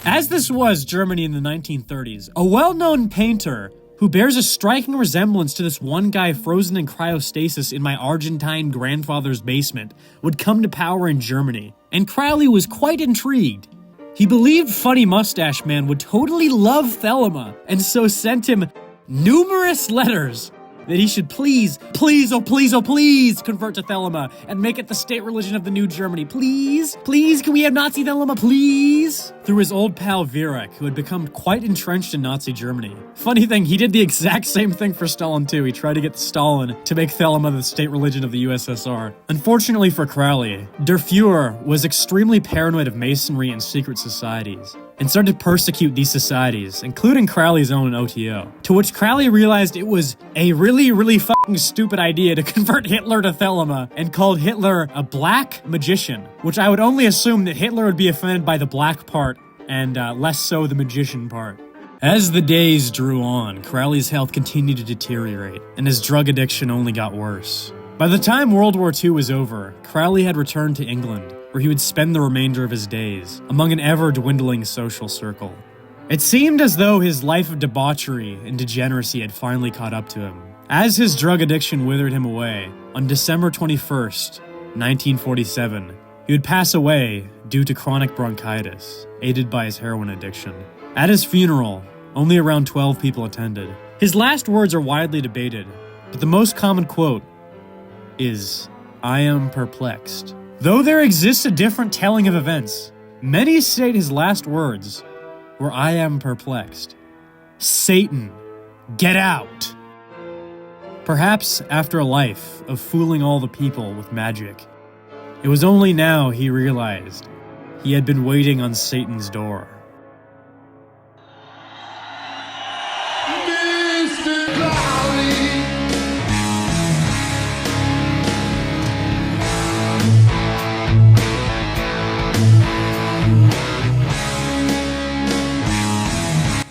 As this was Germany in the 1930s, a well-known painter who bears a striking resemblance to this one guy frozen in cryostasis in my Argentine grandfather's basement would come to power in Germany, and Crowley was quite intrigued. He believed Funny Mustache Man would totally love Thelema, and so sent him numerous letters that he should please, please, oh please, oh please, convert to Thelema and make it the state religion of the new Germany. Please? Please, can we have Nazi Thelema, please? Through his old pal Virek, who had become quite entrenched in Nazi Germany. Funny thing, he did the exact same thing for Stalin too. He tried to get Stalin to make Thelema the state religion of the USSR. Unfortunately for Crowley, Der Fuhrer was extremely paranoid of Masonry and secret societies, and started to persecute these societies, including Crowley's own OTO. To which Crowley realized it was a really fucking stupid idea to convert Hitler to Thelema, and called Hitler a black magician, which I would only assume that Hitler would be offended by the black part, and less so the magician part. As the days drew on, Crowley's health continued to deteriorate, and his drug addiction only got worse. By the time World War II was over, Crowley had returned to England, where he would spend the remainder of his days, among an ever-dwindling social circle. It seemed as though his life of debauchery and degeneracy had finally caught up to him. As his drug addiction withered him away, on December 21st, 1947, he would pass away due to chronic bronchitis, aided by his heroin addiction. At his funeral, only around 12 people attended. His last words are widely debated, but the most common quote is, "I am perplexed." Though there exists a different telling of events, many state his last words were, "I am perplexed. Satan, get out." Perhaps after a life of fooling all the people with magic, it was only now he realized he had been waiting on Satan's door.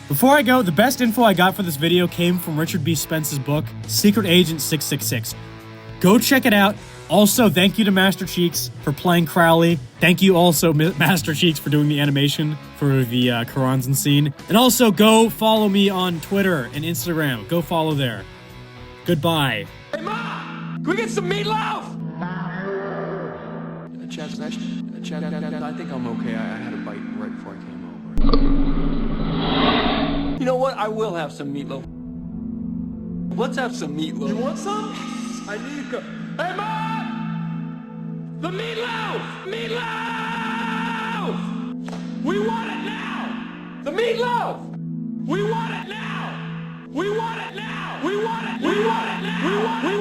Before I go, the best info I got for this video came from Richard B. Spence's book, Secret Agent 666. Go check it out. Also, thank you to Master Cheeks for playing Crowley. Thank you also, Master Cheeks, for doing the animation for the Choronzon scene. And also, go follow me on Twitter and Instagram. Go follow there. Goodbye. Hey, Ma! Can we get some meatloaf? I think I'm okay. I had a bite right before I came over. You know what? I will have some meatloaf. Let's have some meatloaf. You want some? I need to. Hey, Mom! The meatloaf! Meatloaf! We want it now! The meatloaf! We want it now! We want it now! We want it now! We want it now! We want it now!